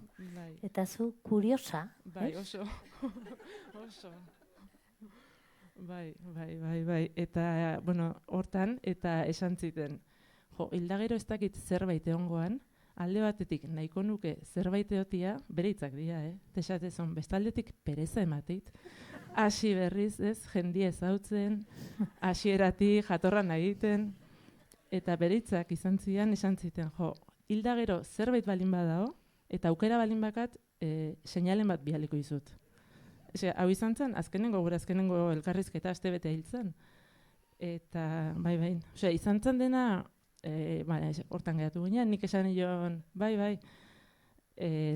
eta zu kuriosa. Bai, oso. Bai. Eta, hortan, eta esan ziten, hilda gero ez dakit zerbait egongoan, alde batetik nahiko nuke zerbait eotia, bere hitzak dira, tesatezon, bestaldetik pereza ematit, hasi berriz, ez, jendia ezautzen, hasieratik jatorran egiten, eta bere hitzak izan zian, esan ziten, hilda gero zerbait balin badao, eta aukera balin bakat, seinalen bat bialiko izut. Hau izan zen, azkenengo elkarrizketa aste bete hiltzen. Eta, bai. Osea, izan zen dena, hortan geratu guinean, nik esan nion, bai,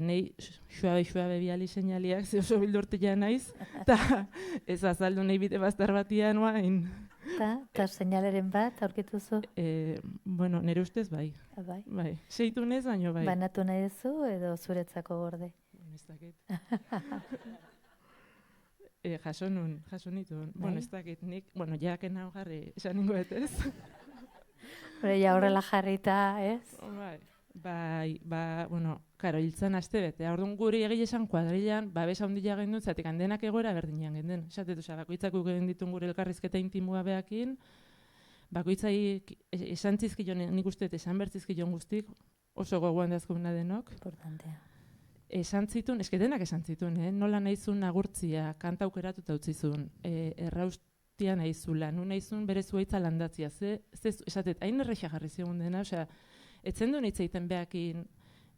nahi suabe biali seinaliak, ze oso bildurtia naiz, eta ez azaldu nahi bide bazter batian, oain. Eta seinaleren bat, aurkitu zu? Nire ustez, bai. Bai. Seitu nez, baino, bai. Banatu nahi duzu, edo zuretzako gorde? Ez dakit. Jaso nituen. Ez dakit, nik, jaken hau jarri, esan ningo ez. Horrela jarrita, ez? Bai, karo, hiltzen aste bete. Orduan guri egile esan kuadrilan, babesa ondila gendun, zatik handenak egoera berdinean genden. Esatet, bakoitzak egin ditun gure elkarrizketa intimua behakin, bakoitzai esan zizkion, nik uste, esan bertzizkion guztik, oso gogoan dazkuna denok. Importantea. Esan zitun, esketenak esan zitun, nola nahizun agurtzia, kanta aukeratuta utzizun, guztia nahizula, nu nahizun bere zuaitza landatzia, esatet, hain erreixa jarri zigun dena, osea, etzen du nitzeiten behakin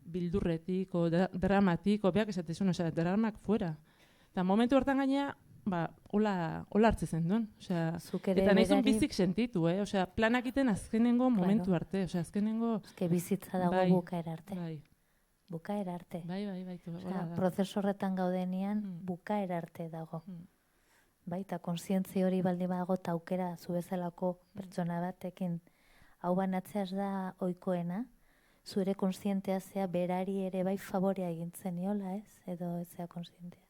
bildurretik, o dramatik, o beak esatezun, osea, dramak fuera. Eta momentu hortan gainea, hola hartze zen duen, osea, eta nahizun bizik sentitu, osea, planak iten azkenengo momentu arte, osea, azkenengo... Ezke bizitza dago bukaera arte. Bai. Bukaera arte. Bai. Prozesu horretan gaudenian, bukaera arte dago. Bai, eta kontzientzia hori baldin badago eta aukera zu bezalako pertsona batekin hau banatzeaz da ohikoena, zu ere kontzientea zea berari ere bai favorea egintzen niola, ez? Edo ez zea kontzientea.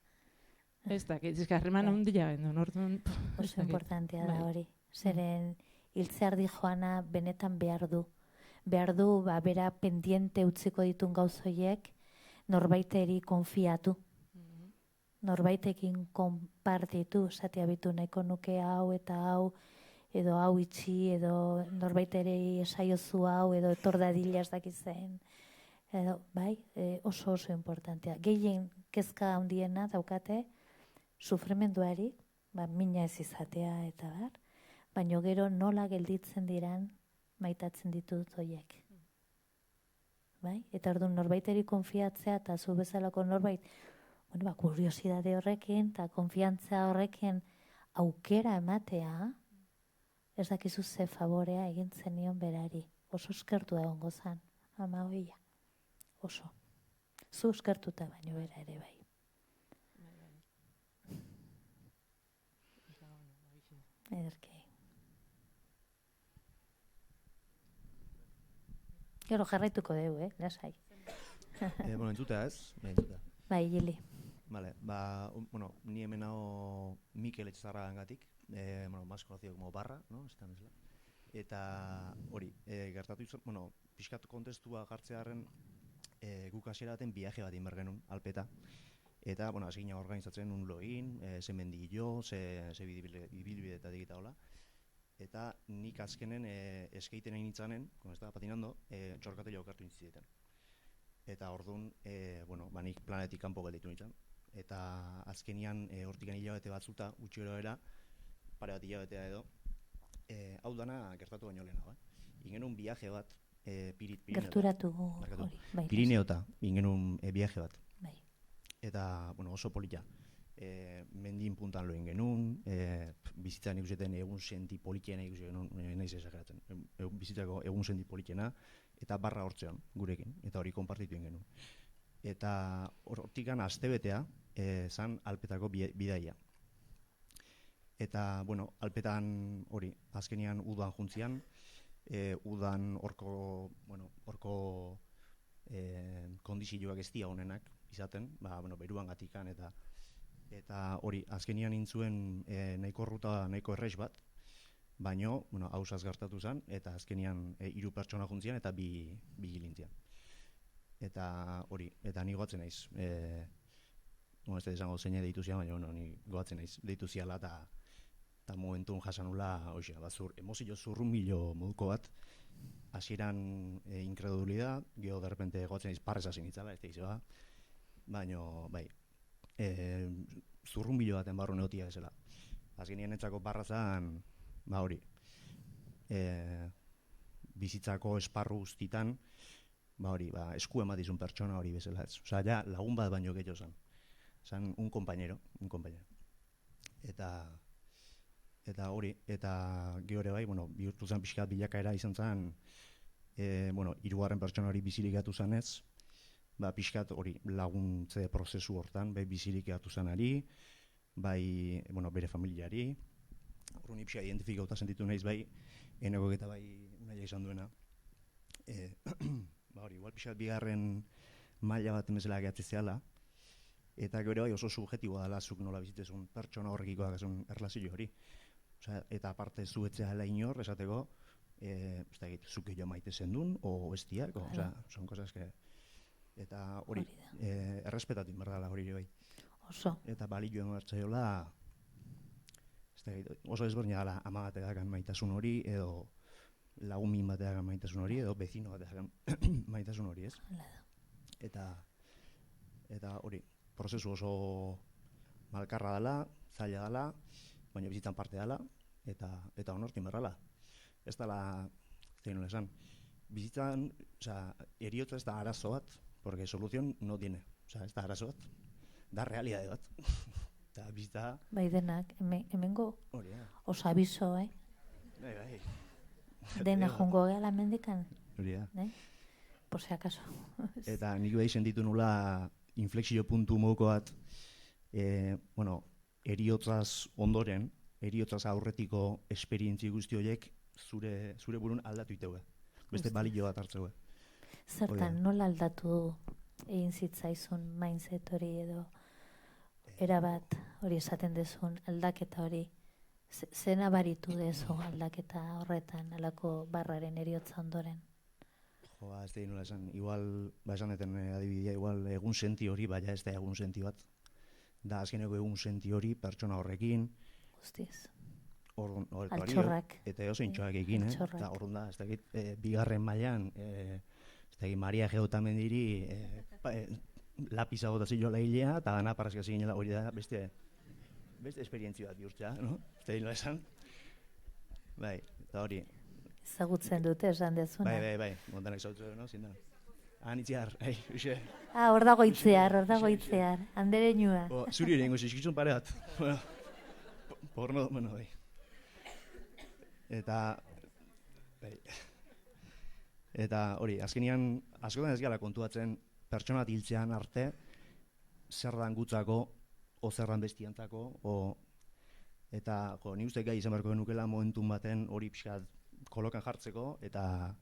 Ez dakit, harreman handia gendu, orduan... Oso importantea da hori. Zeren hiltzeardi joana benetan behar du. Behar du, bera pendiente utziko ditun gauzoiek norbaiteri konfiatu. Norbaitekin konpartitu, esatea bitu nahiko nuke hau eta hau, edo hau itxi, edo norbaitere esaiozu hau, edo etor dadila ez dakizen. Edo, bai, oso importantea. Gehien kezka handiena daukate, sufrimenduari, mina ez izatea eta bar, baina gero nola gelditzen diran maitatzen ditut horiek. Bai? Eta orduan norbaiteri konfiatzea eta zu bezalako norbait, kuriosidade horrekin eta konfiantza horrekin aukera ematea, ez dakizu ze favorea egintzen nion berari. Oso eskertu egongo zan, ama hoia. Oso. Zu eskertuta baino bera ere bai. Ederkei. Gero jarraituko dugu, lasai. Entzutea ez? Bai, Gili. Vale, ni hemen hau Mikel Etxezarra gangatik, más conocido como Barra, ¿no? Eta hori, gertatu izan, pixkat kontestua jartzearen guk hasieraten viaje bat inber genuen, Alpeta. Eta, hasi ginen organizatzen un login, ze mendillo, ze ibilbideetatik eta hola. Eta nik azkenen eskeiten egin itzanen, patinando, txorkatela okertu intzideten. Eta orduan, nik planetik kanpo gelditu nintzen. Eta azkenian hortikan hilabete batzuta, utxero era, pare bat hilabetea edo, hau dana gertatu baino lehena. Ingenun viaje bat, Pirineota, ingenun viaje bat. Eta, oso polita. Mendin puntan loin genuen, bizitzan ikuseten egun senti politena ikusi genuen, nahiz esageratzen. Bizitzako egun senti politena, eta Barra hortzean gurekin, eta hori konpartitu genuen. Eta hortikan astebetea zan Alpetako bidaia. Eta, Alpetan hori, azkenian udan juntzian, udan horko kondizioak ez dira honenak izaten, beruan gatikan eta hori, azkenian intzuen nahiko ruta, nahiko errex bat, baino, hausaz gertatu zen, eta azkenian 3 pertsona juntzian eta 2 gilintzian. Eta hori, eta ni goatzen naiz, ez da izango zeine deitu zian, baina ni goatzen naiz deitu ziala eta momentun jasanula, emozio zurrumilo moduko bat, hasieran incredulidad, gero de repente goatzen naiz parrez hasi nitzala, ez da izan, baina, bai, zurrumilo baten barru neotia bezala. Azkenien etzako Barra zan, hori, bizitzako esparru guztitan, hori, esku ematizun pertsona hori bezala ez. Osa, ja, lagun bat baino gehiago zan. Zan, un compañero. Eta hori, eta geore bai, bihurtu zen pixkat bilakaera izan zen, 3. pertsona hori bizirik gatu zanez, pixkat hori laguntze prozesu hortan, bai bizirik gatu zanari, bai, bere familiari, hori ni pixka identifikauta sentitu nahiz bai, eneko eta bai nahi izan duena. Hori, igual pixkat bigarren maila bat emezela gehatze zehala, eta gero bai oso subjetiboa dela zuk nola bizitzezun pertsona horrekikoa gazun erlazio hori. Eta aparte zuetzea dela inor, esateko, ez da egit, zuke jo maite zendun, o ez diak, son cosas que... Eta hori, errespetatin berdala hori bai. Oso. Eta balioen bertzaiola, oso ezberdina dela ama bateakan maitasun hori, edo lagumin bateakan maitasun hori, edo bezino bateakan maitasun hori, ez? Eta hori, prozesu oso malkarra dela, zaila dela, baina bizitzan parte dela, eta onortin berrala. Ez dela, zein nola esan, bizitzan, eriotza ez da arazo bat, porque solución no tiene. Ez da arazo bat, da realidade bat. Eta bizitza... Bai denak, hemengo Hori da. oso abiso, Bai. Dena jongo gehala mendikan, Hori da. por si acaso. Eta nik behi sentitu nula inflexio puntu moko bat, eriotzaz ondoren, eriotzaz aurretiko esperientzi guzti horiek zure burun aldatu iteue. Beste balio bat hartzeue. Zertan, nola aldatu egin zitzaizun mindset hori edo erabat hori esaten dezun aldaketa hori? Zena baritu dezu aldaketa horretan, alako barraren eriotza ondoren? Ez da nola esan, igual, esan deten adibidea, igual egun senti hori, baina ez da egun senti bat. Da azkeneko egun senti hori pertsona horrekin. Guztiz. Altxorrak. Eta edo zeintxoak ekin, eta orduan da, ez dakit, bigarren mailan, ez dakit, Maria Geotamendiri lapiza gota zilloa hilea, eta dana parrazka zinela hori da, beste esperientzia bat bihurtzea, no? Ez da hilo esan. Bai, eta hori. Ezagutzen dute esan dezuna. Bai, montanak zautzen, no? Zindan. Itziar, uxe. Hor dago itziar, handere nua. Zuri erengo zizkizun pare bat. Porno, bai. Eta hori, azkenian, askotan ez gara kontuatzen pertsonat hiltzean arte, zerran gutzako, o zerran bestiantzako, eta ni uste gai izan beharko genukela momentun baten hori pixkat kolokan jartzeko, eta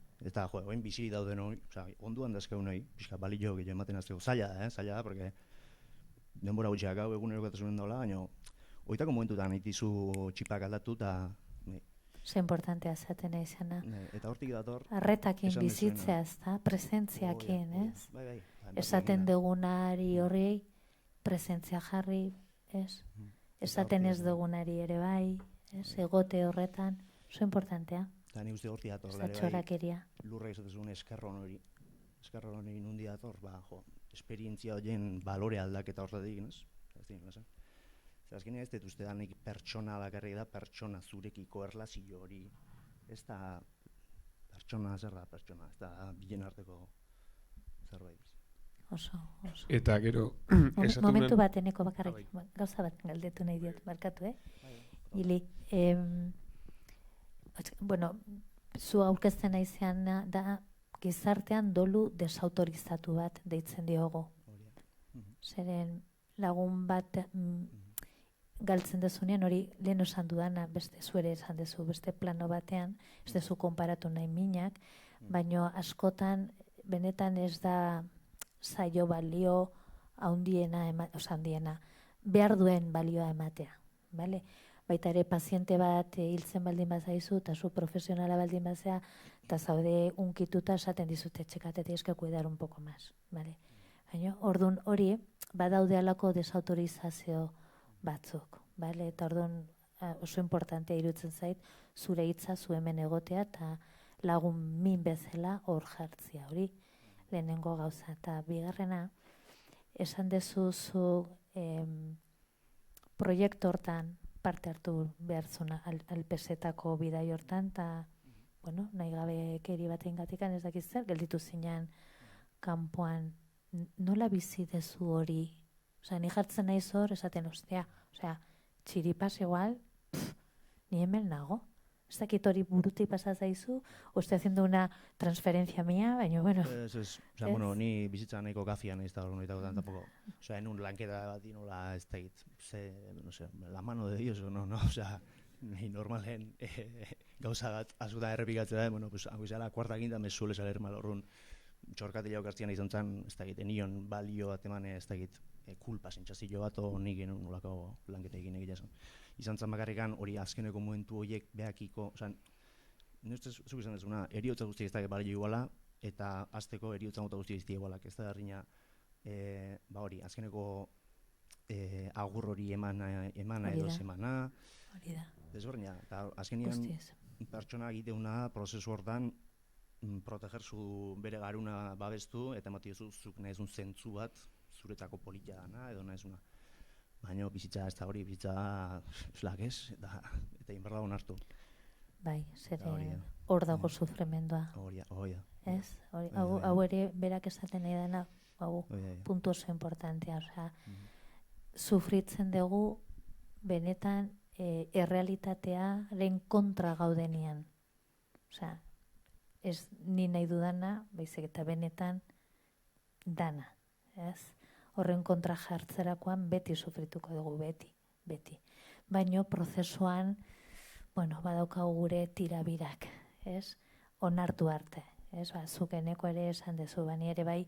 oin bizi dauden hori, onduan dazkeun hori, pixkat balio gehiago ematen azteko, zaila da, porque denbora gutxiak hau egunerokotasunen daula, baina oitako momentutan itizu txipak aldatu, eta Ze importantea zaten izena. Eta hortik dator... Arretakin bizitzea, ez da? Presentziakin, ez? Bai. Esaten dugunari horri, presentzia jarri, ez? Esaten ez dugunari ere bai, ez? Egote horretan, oso importantea. Eta ni uste hortik dator, lurra izatezun eskerron hori. Eskerron hori nundi dator, esperientzia horien balore aldaketa horretatik, ez? Azkenean ez dut uste da nik pertsona bakarrik da, pertsona zurekiko erlazio hori. Ez da pertsona, zer da pertsona, ez da bilen arteko zerbait. Oso. Eta gero... Momentu bat eneko bakarrik, gauza bat galdetu nahi diot, markatu, Ili, zu aurkezten naizean da gizartean dolu desautorizatu bat deitzen diogu. Zeren lagun bat... galtzen dezunean hori lehen esan dudana, beste zuere esan dezu, beste plano batean, ez dezu konparatu nahi minak, baina askotan benetan ez da zaio balio handiena, behar duen balioa ematea. Baita ere paziente bat hiltzen baldin bazaizu, eta zu profesionala baldin bazea, eta zaude unkituta esaten dizute txekate, tienes que cuidar un poco más. Baina orduan hori, badaude alako desautorizazio batzuk, eta orduan oso importantea irutzen zait, zure hitza zu hemen egotea eta lagun min bezala hor jartzia hori, lehenengo gauza. Eta bigarrena, esan dezu proiektu hortan parte hartu behar zuna alpesetako bidai hortan, eta nahi gabe keri baten gatikan ez dakiz zer, gelditu zinean kanpoan, nola bizi dezu hori? Ni jartzen nahi zor, esaten ostea, txiripas igual, ni hemen nago. Ez dakit hori burutik pasa zaizu, o estoy haciendo una transferencia mía, baina, bueno. Ni bizitza nahiko gafian ez da hori noitako tampoco. Enun lanketa bat inola ez dakit, la mano de Dios, ni normalen gauza bat azuta errepikatzea, hau izala kuartakin da me suele saler mal horrun. Txorkatila okartzian izan zen, ez dakit, enion balio bat eman, ez dakit, kulpa sentsazio bat, nik genuen nolako lanketa egin egitea zen. Izan zen bakarrikan hori azkeneko momentu horiek behakiko, zuk izan dezuna, eriotza guztiak ez dakit balio iguala, eta azteko eriotza mota guztiak ez dakit igualak, ez da garrina, hori, azkeneko agur hori emana edo zemana, desberdina, eta azkenian pertsona egiteuna prozesu hortan, protegerzu bere garuna babestu, eta ematiozu zuk nahizun zentzu bat, zuretako politia dana, edo nahizuna. baina bizitza ez da hori, bizitza slak ez, eta inberda onartu. Bai, Hori da. hor dago sufrimendua. Hori da. Ez? Bai. Hau ere berak esaten nahi dena, hau Bai. puntu oso importantea, osea, sufritzen dugu benetan errealitatearen kontra gaudenean. Osea, ez ni nahi dudana, baizik eta benetan dana, ez? Horren kontra jartzerakoan beti sufrituko dugu, beti. Baino prozesuan, badaukagu gure tirabirak, ez? Onartu arte, ez? Zuk eneko ere esan dezu, bani ere bai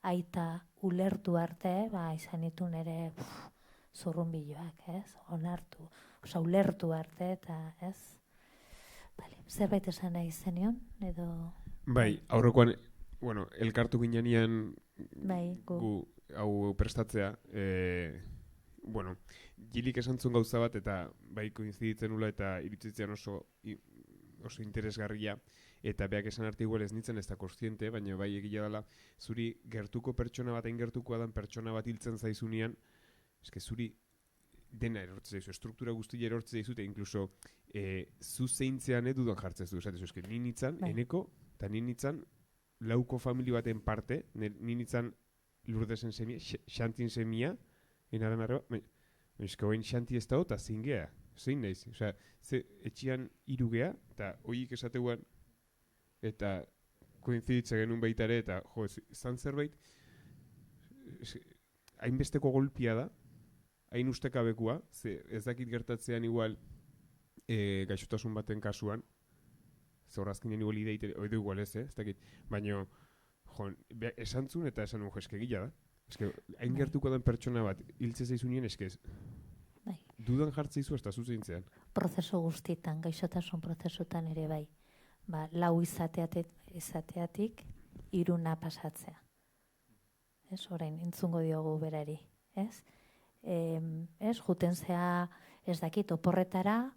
aita ulertu arte, izan ditu nere zurrunbiloak, ez? Onartu, ulertu arte, eta ez? Zerbait esan nahi zenion, edo... Bai, aurrekoan, elkartu ginean gu hau prestatzea, Gilik esan zuen gauza bat, eta bai koinziditzen nula eta irutzitzean oso interesgarria, eta beak esan arte igual ez nintzen ez da kontziente, baina bai egia dela, zuri gertuko pertsona bat, hain gertukoa dan pertsona bat hiltzen zaizunean, eske zuri dena erortzen zaizu, struktura guztia erortzen zaizu, eta inkluso zu zeintzean dudan jartzen zu, esatezu, eske ni nintzen, eneko, eta ni nintzen lauko familia baten parte, ni nintzen Lurdesen semia, Xantin semia, enaren arreba, eske hoin Xanti ez da eta zein gea, zein naiz, osea, etxian irugea, eta hoiik esateuan, eta koinziditza genuen baita ere, eta zan zerbait, hainbesteko golpia da, hain ustekabekua, ez dakit gertatzean igual gaixotasun baten kasuan, zorrazkinen igual ideite, oidu igual ez dakit, baina esantzun eta esan eske gila da. Eske, hain gertuko den pertsona bat, hiltze zaizunien eske dudan jartzeizu ez da zuzintzean. Prozeso guztietan, gaixotasun prozesutan ere bai. Lau izateatik 3 pasatzea. Ez, orain, entzungo diogu berari. Ez? Juten zea, ez dakit, oporretara,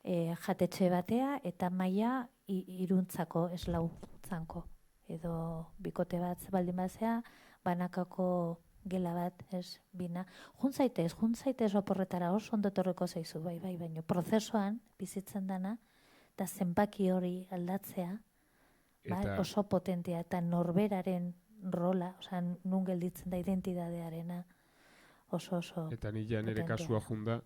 jatetxe batea, eta maila 3 ez lautzanko. Edo bikote bat baldin bazea, banakako gela bat, ez, bina. Juntzaitez oporretara oso ondo etorriko zaizu, bai, baina prozesuan bizitzen dana, eta zenbaki hori aldatzea, oso potentea, eta norberaren rola, osea, nun gelditzen da identidadearena, oso eta ni ja nire kasua junda,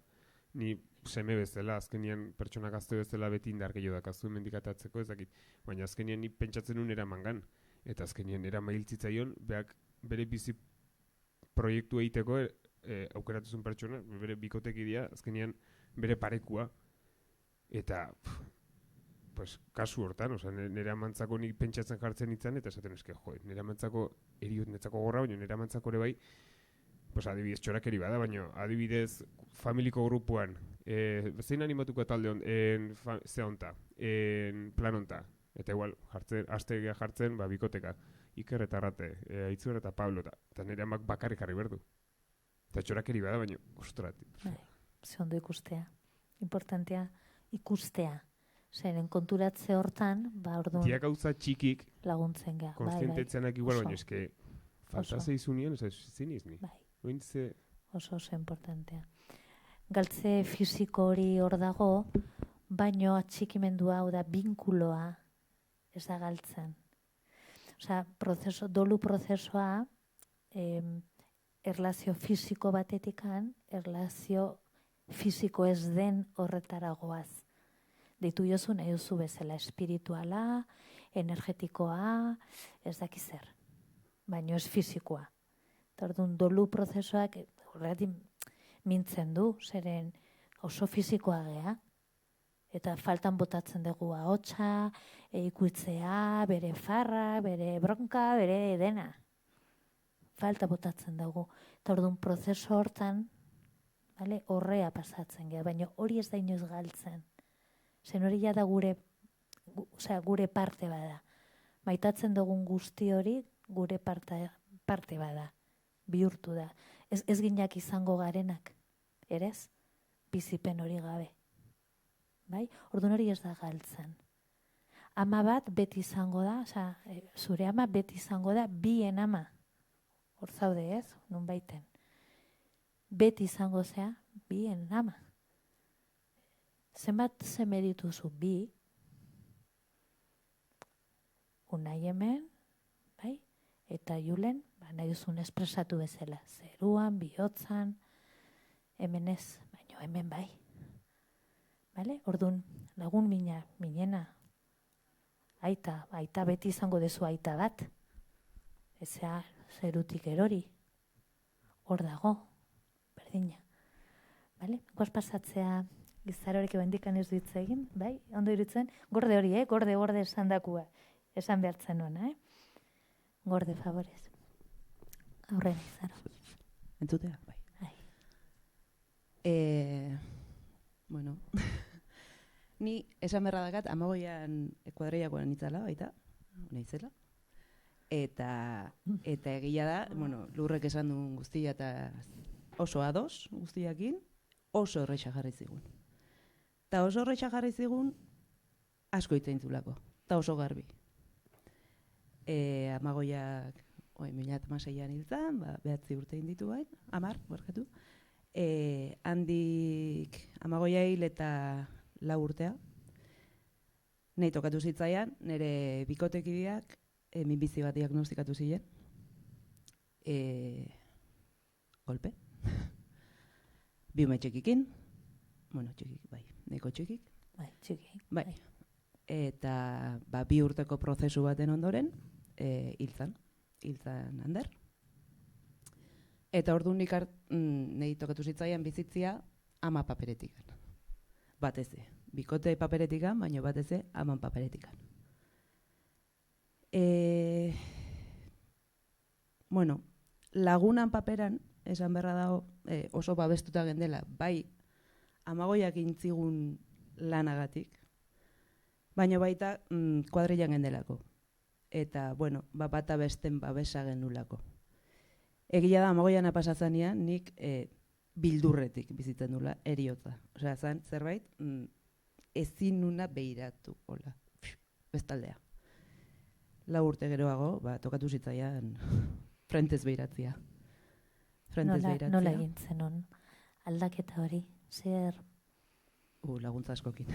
ni seme bezala, azkenian pertsona gazte bezala beti indar gehiago dakazu mendikatatzeko, ez dakit, baina azkenian ni pentsatzen nuen eramangan, eta azkenian eramailtzitzaion, beak bere bizi proiektu egiteko aukeratuzun pertsona, bere bikotekidea, azkenian bere parekua, eta kasu hortan, nire amantzako nik pentsatzen jartzen nintzen, eta esaten eske, nire amantzako eriot netzako gorra, baina nire amantzako ere bai, adibidez txorakeri bada, baina adibidez familiko grupuan, zein animatuko talde ze honta, plan honta, eta igual, astegia jartzen, bikoteka, Iker eta Arrate, Aitzur eta Pablo, eta nire amak bakarrik jarri berdu. Eta txorakeri bada, baina, ostrat. Ze ondo ikustea, importantea ikustea. Zeren konturatze hortan, orduan... Dia gauza txikik, laguntzen geha. konstientetzeanak igual, baina eske, falta zeizunien, zin izni. Oso importantea. Galtze fisiko hori hor dago, baino atxikimendua, hau da, binkuloa ez da galtzen. Osea, dolu prozesua, erlazio fisiko batetikan, erlazio fisiko ez den horretara goaz. Deitu jozu nahi duzu bezala espirituala, energetikoa, ez dakiz zer. Baino ez fisikoa. Orduan, dolu prozesuak horretik mintzen du, zeren oso fisikoa gea. Eta faltan botatzen dugu ahotsa, ikuitzea, bere farra, bere bronka, bere dena. Falta botatzen dugu. Eta orduan, prozesu hortan, horrea pasatzen gea, baina hori ez da inoiz galtzen. Zen hori da gure parte bada. Maitatzen dugun guzti hori gure parte bada. Bihurtu da. Ez ginak izango garenak, erez? Bizipen hori gabe. Bai? Orduan hori ez da galtzen. Ama bat beti izango da, zure ama beti izango da bien ama. Hor zaude ez, nun baiten. beti izango zea, bien ama. Zenbat seme dituzu bi, Unai hemen, bai? Eta Julen, nahi duzun espresatu bezala. Zeruan, bihotzan, hemen ez, baino hemen bai. Bale? Orduan, lagun minena, aita beti izango dezu aita bat. Ezea zerutik erori. Hor dago, berdina. Bale? Goaz pasatzea gizarorek ebendikan ez ditz egin, bai? Ondo irutzen, gorde hori, gorde esan dakua. Esan behartzen nuena, Gorde, favorez. Aurrera izaro. Entzutea, bai. Bueno, ni esan berra dakat, amagoian kuadreiakoan nitzala, baita, naizela. Eta egia da, bueno, lurrek esan duen guztia eta oso ados guztiakin, oso horretxa jarri zigun. Eta oso horretxa jarri zigun, asko itzaintzulako, eta oso garbi. Amagoiak 2006an hiltzen, 9 urte inditu bain, 10, barkatu. Handik Amagoia hil eta 4 urtea. Nei tokatu zitzaian, nire bikotekideak minbizi bat diagnostikatu ziren. Golpe. 2 ume txikikin. Bueno, txikik, bai, neko txikik. Bai, txikik. Bai. Eta 2 urteko prozesu baten ondoren, hiltzan Ander. Eta orduan nahi tokatu zitzaian bizitzia ama paperetikan. Bateze, bikote paperetikan, baina bateze aman paperetikan. Bueno, lagunan paperan, esan berra dago, oso babestuta gendela, bai amagoiak intzigun lanagatik, baina baita kuadrillan gendelako. Eta, bueno, bata besten babesa genulako. Egia da, amagoiana pasatzanean, nik bildurretik bizitzen dula, eriotza. Osea, zan, zerbait, ezin nuna behiratu, hola, bestaldea. 4 urte geroago, tokatu zitzaian, frentez behiratzia. Nola egin zenon aldaketa hori, zer? Laguntza askokin.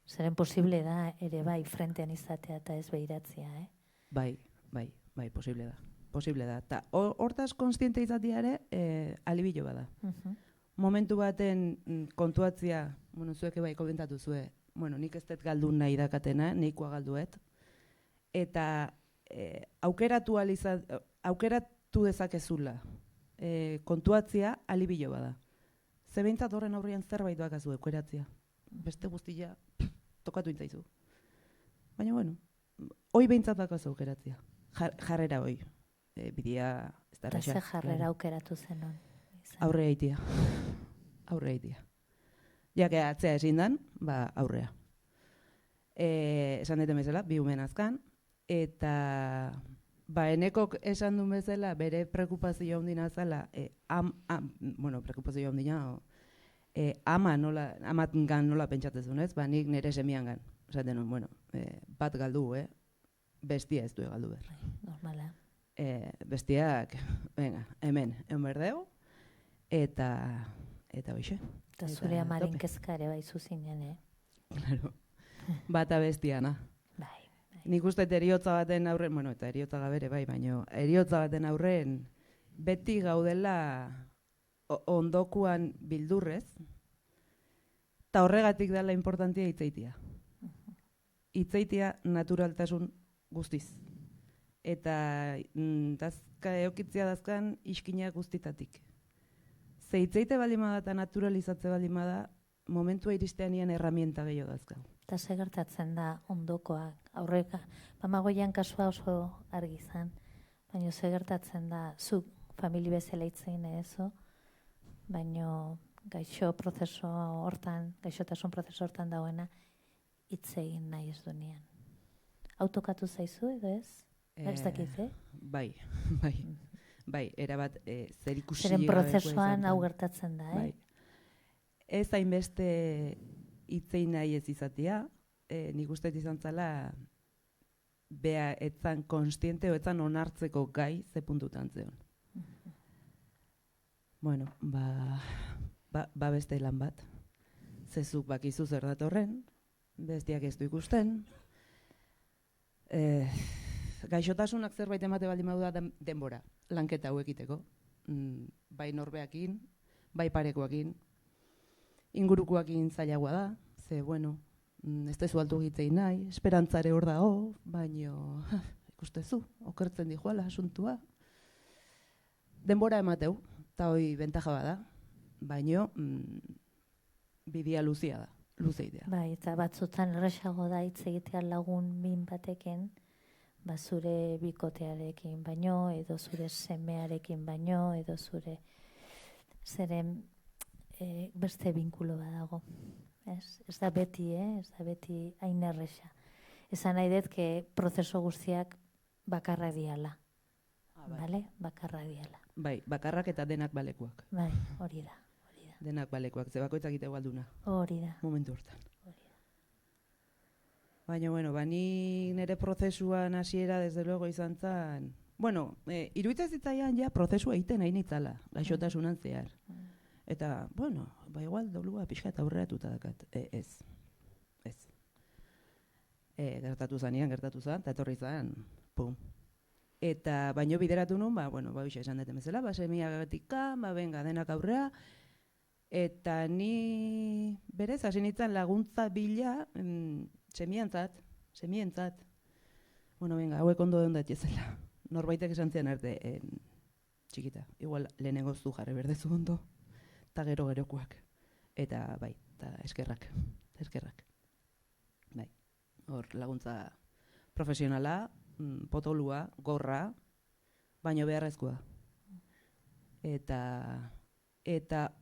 Zeren posible da ere bai frentean izatea eta ez behiratzea, Bai, posible da. Posible da. Eta hortaz konstiente izatea ere, alibilo bada. Momentu baten kontuatzia, bueno, zueke bai komentatu zue, bueno, nik ez dut galdu nahi dakatena, nahikoa galduet. Eta aukeratu dezakezula. Kontuatzia alibilo bada. Zebeintzat horren aurrian zerbait bakazu aukeratzia. Beste guztia tokatu intzaizu. Baina, bueno, hoi behintzat bakazu aukeratzia. Jarrera hoi. Bidea, ez da raxa. Eta ze jarrera aukeratu zenon? Aurrea itia. Jake atzea ezin dan, aurrea. Esan deten bezala, 2 umen azkan, eta enekok esan duen bezala, bere prekupazio ondina zela, prekupazio ondina, amatengan nola pentsatzezun ez, nik nire semiangan. Esaten nuen, bat galdu, bestia ez du galdu behar. Normala. Bestiak, hemen berdeu, eta hoxe. Eta zure amaren kezka ere bai zuzinen, Claro, bata bestiana. Bai. Nik uste eriotza baten aurren, eta eriotza gabere bai, baina eriotza baten aurren beti gaudela ondokuan bildurrez, eta horregatik dela importantia hitzaitia. Hitzaitia naturaltasun guztiz. Eta eokitzia dazkan iskinak guztitatik. Ze hitzeite balimada eta naturalizatze balimada, momentua iristean ian herramienta gehiago dazkan. Eta ze gertatzen da ondokoak, aurreka, Amagoian kasua oso argi izan, baina ze gertatzen da, zuk famili bezala hitzein ezo, baina gaixotasun prozeso hortan dagoena, hitzein nahi ez duenean. Autokatu zaizu edo ez? Ez dakit, Bai, erabat zer ikusi. Zeren prozesuan hau gertatzen da, Bai. Ez hainbeste hitzein nahi ez izatea, nik uste izan zala bea etzan konstiente o etzan onartzeko gai ze puntutan zeon. Bueno, ba beste lan bat. Zezuk bakizu zer datorren, bestiak ez du ikusten. Gaixotasunak zerbait emate baldin badu da denbora, lanketa hau egiteko. Bai norbeakin, bai parekoakin, ingurukoakin zailagoa da, ze, bueno, ez dezu altu egitei nahi, esperantzare hor dago, baino, ikustezu, okertzen dijoala asuntua. Denbora emateu, eta hoi bentaja bada, baino, bidea luzia da, luzeidea. Bai, eta batzutan erresago da hitz egitea lagun min batekin, zure bikotearekin baino, edo zure semearekin baino, edo zure zeren beste binkulo badago. Ez da beti, ez da beti hain erresa. Esan nahi dut, prozeso guztiak bakarra diala. Bale? Bakarra diala. Bai, bakarrak eta denak balekuak. Bai, hori da. Denak balekuak, ze bakoitzak ite galduna. Hori da. Momentu hortan. Baina, bueno, ni nire prozesuan hasiera desde luego izan zen. Bueno, iruditzen zitzaian ja prozesua egiten nahi nitzala, gaixotasunan zehar. Eta, bueno, igual dolua pixka eta aurreratuta dakat. Ez. Gertatu zanean, eta etorri zan, pum. Eta, baino bideratu nun, bisa esan deten bezala, semiagatika, benga, denak aurrea. Eta ni berez, hasi nintzen laguntza bila, semientzat. Bueno, venga, hauek ondo deun datzezela. Norbaitek esan zian arte, txikita, igual lehenengo zu jarri berdezu ondo, eta gerokoak. Eta bai, eta eskerrak. Bai, hor laguntza profesionala, potolua, gorra, baino beharrezkoa. Eta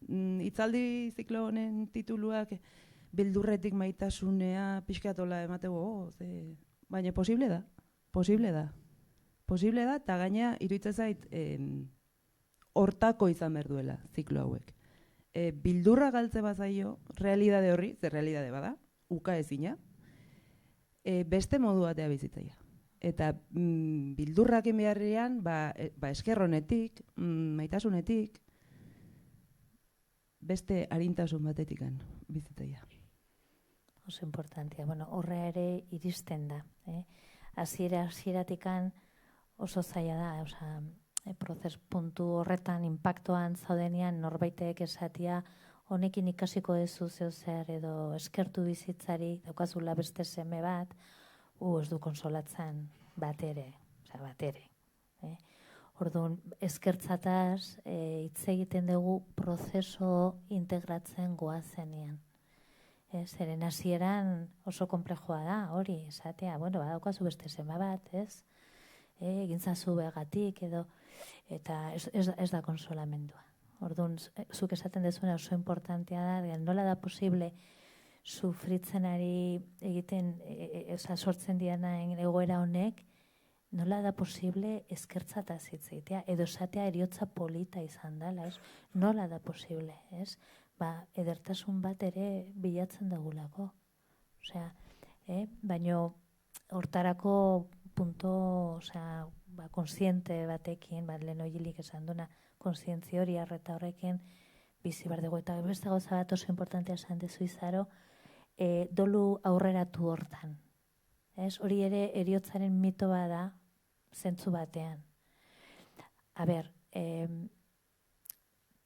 hitzaldi ziklo honen tituluak beldurretik maitasunea pixkatola emateko, baina posible da, eta gaina iruditzen zait hortako izan behar duela ziklo hauek. Bildurra galtze bazaio, realidade horri, zer realidade bada, uka ezina, beste modu batea bizitzaia. Eta bildurrak beharrean, eskerronetik, maitasunetik, beste arintasun batetikan bizitzaia. Oso importantia. Bueno, horra ere iristen da. Hasieratik oso zaila da. Prozes puntu horretan, impactoan zaudenean norbaitek esatia honekin ikasiko dezu zer edo eskertu bizitzari, daukazula beste seme bat, ez du konsolatzen bat ere. Orduan, eskertzataz hitz egiten dugu prozeso integratzen goazenean. Zeren hasieran oso konplexua da, hori, esatea, badaukazu beste seme bat, egintzazu begatik edo, eta ez da konsolamendua. Orduan, zuk esaten dezuna oso importantea da, nola da posible sufritzen ari egiten, sortzen diana egoera honek, nola da posible eskertzataz hitz egitea, edo esatea eriotza polita izan dela, nola da posible, edertasun bat ere bilatzen dagulako. Baina hortarako punto, konsiente batekin, lehen hoilik esan duna, konsientzia hori arreta horrekin bizi behar dugu. Eta beste gauza bat oso importantea esan dezu Izaro, dolu aurreratu hortan. Hori ere eriotzaren mito bada zentzu batean.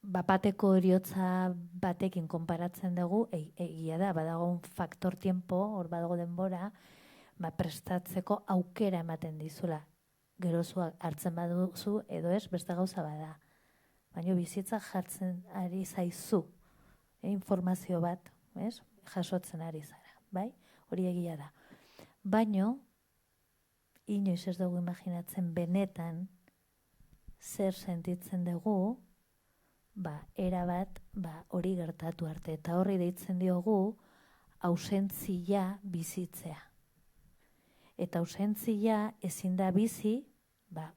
Bapateko eriotza batekin konparatzen dugu, egia da, badago un faktor tiempo, hor badago denbora, prestatzeko aukera ematen dizula. Gerozuak hartzen baduzu, edo ez, beste gauza bada. Baina bizitza jartzen ari zaizu, informazio bat, jasotzen ari zara, bai? Hori egia da. Baina, inoiz ez dugu imaginatzen benetan zer sentitzen dugu, erabat hori gertatu arte. Eta horri deitzen diogu ausentzia bizitzea. Eta ausentzia ezin da bizi,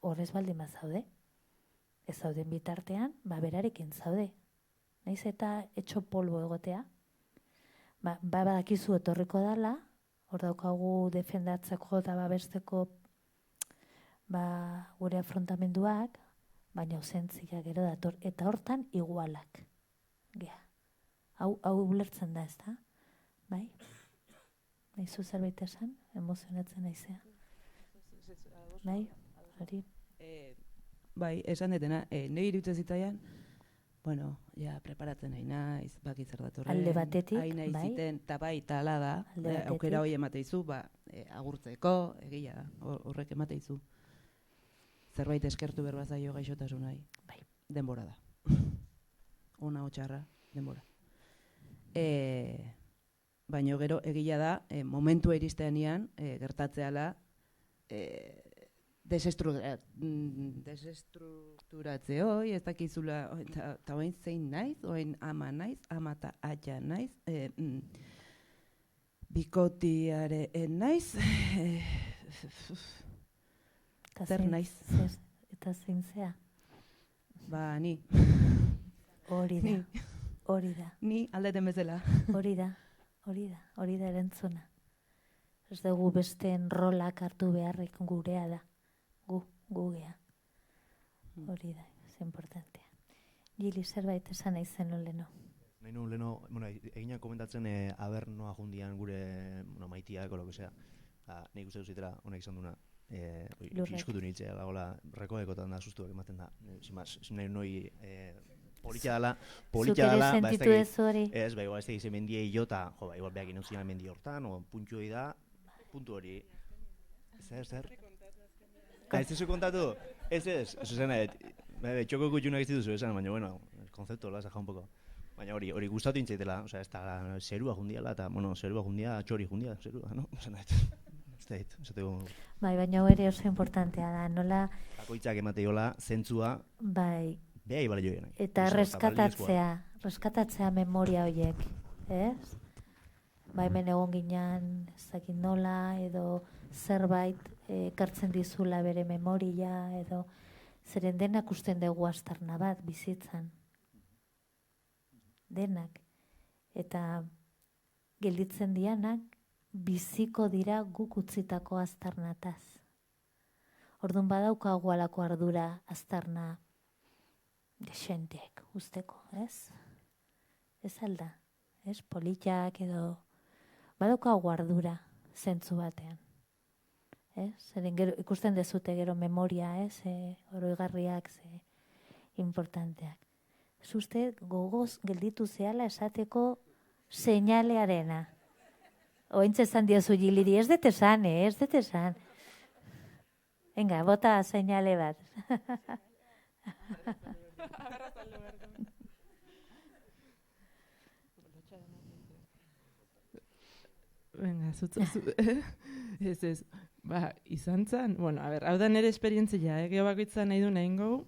horrez baldin bazaude. Ez zauden bitartean, berarekin zaude. Naiz eta etxo polbo egotea. Badakizu etorriko dala, hor daukagu defendatzeko eta babesteko gure afrontamenduak, baina ausentzia gero dator, eta hortan igualak. Gea. Hau ulertzen da, ez da? Bai? Naizu zerbait esan? Emozionatzen naizea. Bai? Hori? Bai, esan detena, nire iruditzen zitaian, bueno, ja, preparatzen nahi naiz, baki zer datorren. Alde batetik, hain nahi bai. ziten, eta bai, tala da, Alde batetik. aukera hori emateizu, agurtzeko, egia da, horrek emateizu. Zerbait eskertu berbazaio gaixotasun nahi. Bai. Denbora da. Ona hotxarra, denbora. Baina gero, egia da, momentua iristeanian, gertatzeala, desestrukturatze hoi, ez dakizula, eta oain zein naiz, oain ama naiz, ama eta aia naiz, bikotiare naiz, zer naiz? Eta zein zea? Ba, ni. Hori da. Hori da. Ni aldeten bezala. Hori da erantzuna. Ez dugu besteen rolak hartu beharrik gurea da. Gugea. Hori da, ez importantea. Gili, zerbait esan nahi zen leno. Nahi nuen leno, eginak komentatzen abernoa jundian gure maitiak, o lo que sea. Nik uste duzitela, honek izan duna, iskutu nintzea, rekoekotan da, sustuak ematen da. Nahi noi politxa dela, Zuk ere sentitu ez hori? Ez, igual ez da izan mendiei jota, igual behak inauzian mendi hortan, o puntu hori da, puntu hori. Zer? Ez duzu kontatu? Ez, esan txoko kutxunak ez dituzu esan, baina, bueno, el konzeptu hola, zaja un poco. Baina hori gustatu intzaitela, ez da zerua jundiala, eta, bueno, zerua jundia, txori jundia, zerua, no? Bai, baina hori oso importantea da, nola... Bakoitzak emateiola, zentzua, bai, beha ibala joienak. eta reskatatzea memoria horiek, ez? Ba, hemen egon ginean, ez dakit nola, edo zerbait ekartzen dizula bere memoria, edo zeren denak usten dugu aztarna bat bizitzan. Denak. Eta gelditzen dianak biziko dira guk utzitako aztarnataz. Orduan badaukagu alako ardura aztarna desenteek usteko, ez? Ez alda, ez? Politak edo badaukagu ardura zentzu batean. Zeren ikusten dezute gero memoria, oroigarriak, importanteak. Uste gogoz gelditu zehala esateko seinalearena. Ointze esan diozu Giliri, ez dut esan, ez dut esan. Venga, bota seinale bat. Venga, ez. Ba, izan zen, bueno, hau da nire esperientzia, geho bakoitzan nahi du nahin gogu,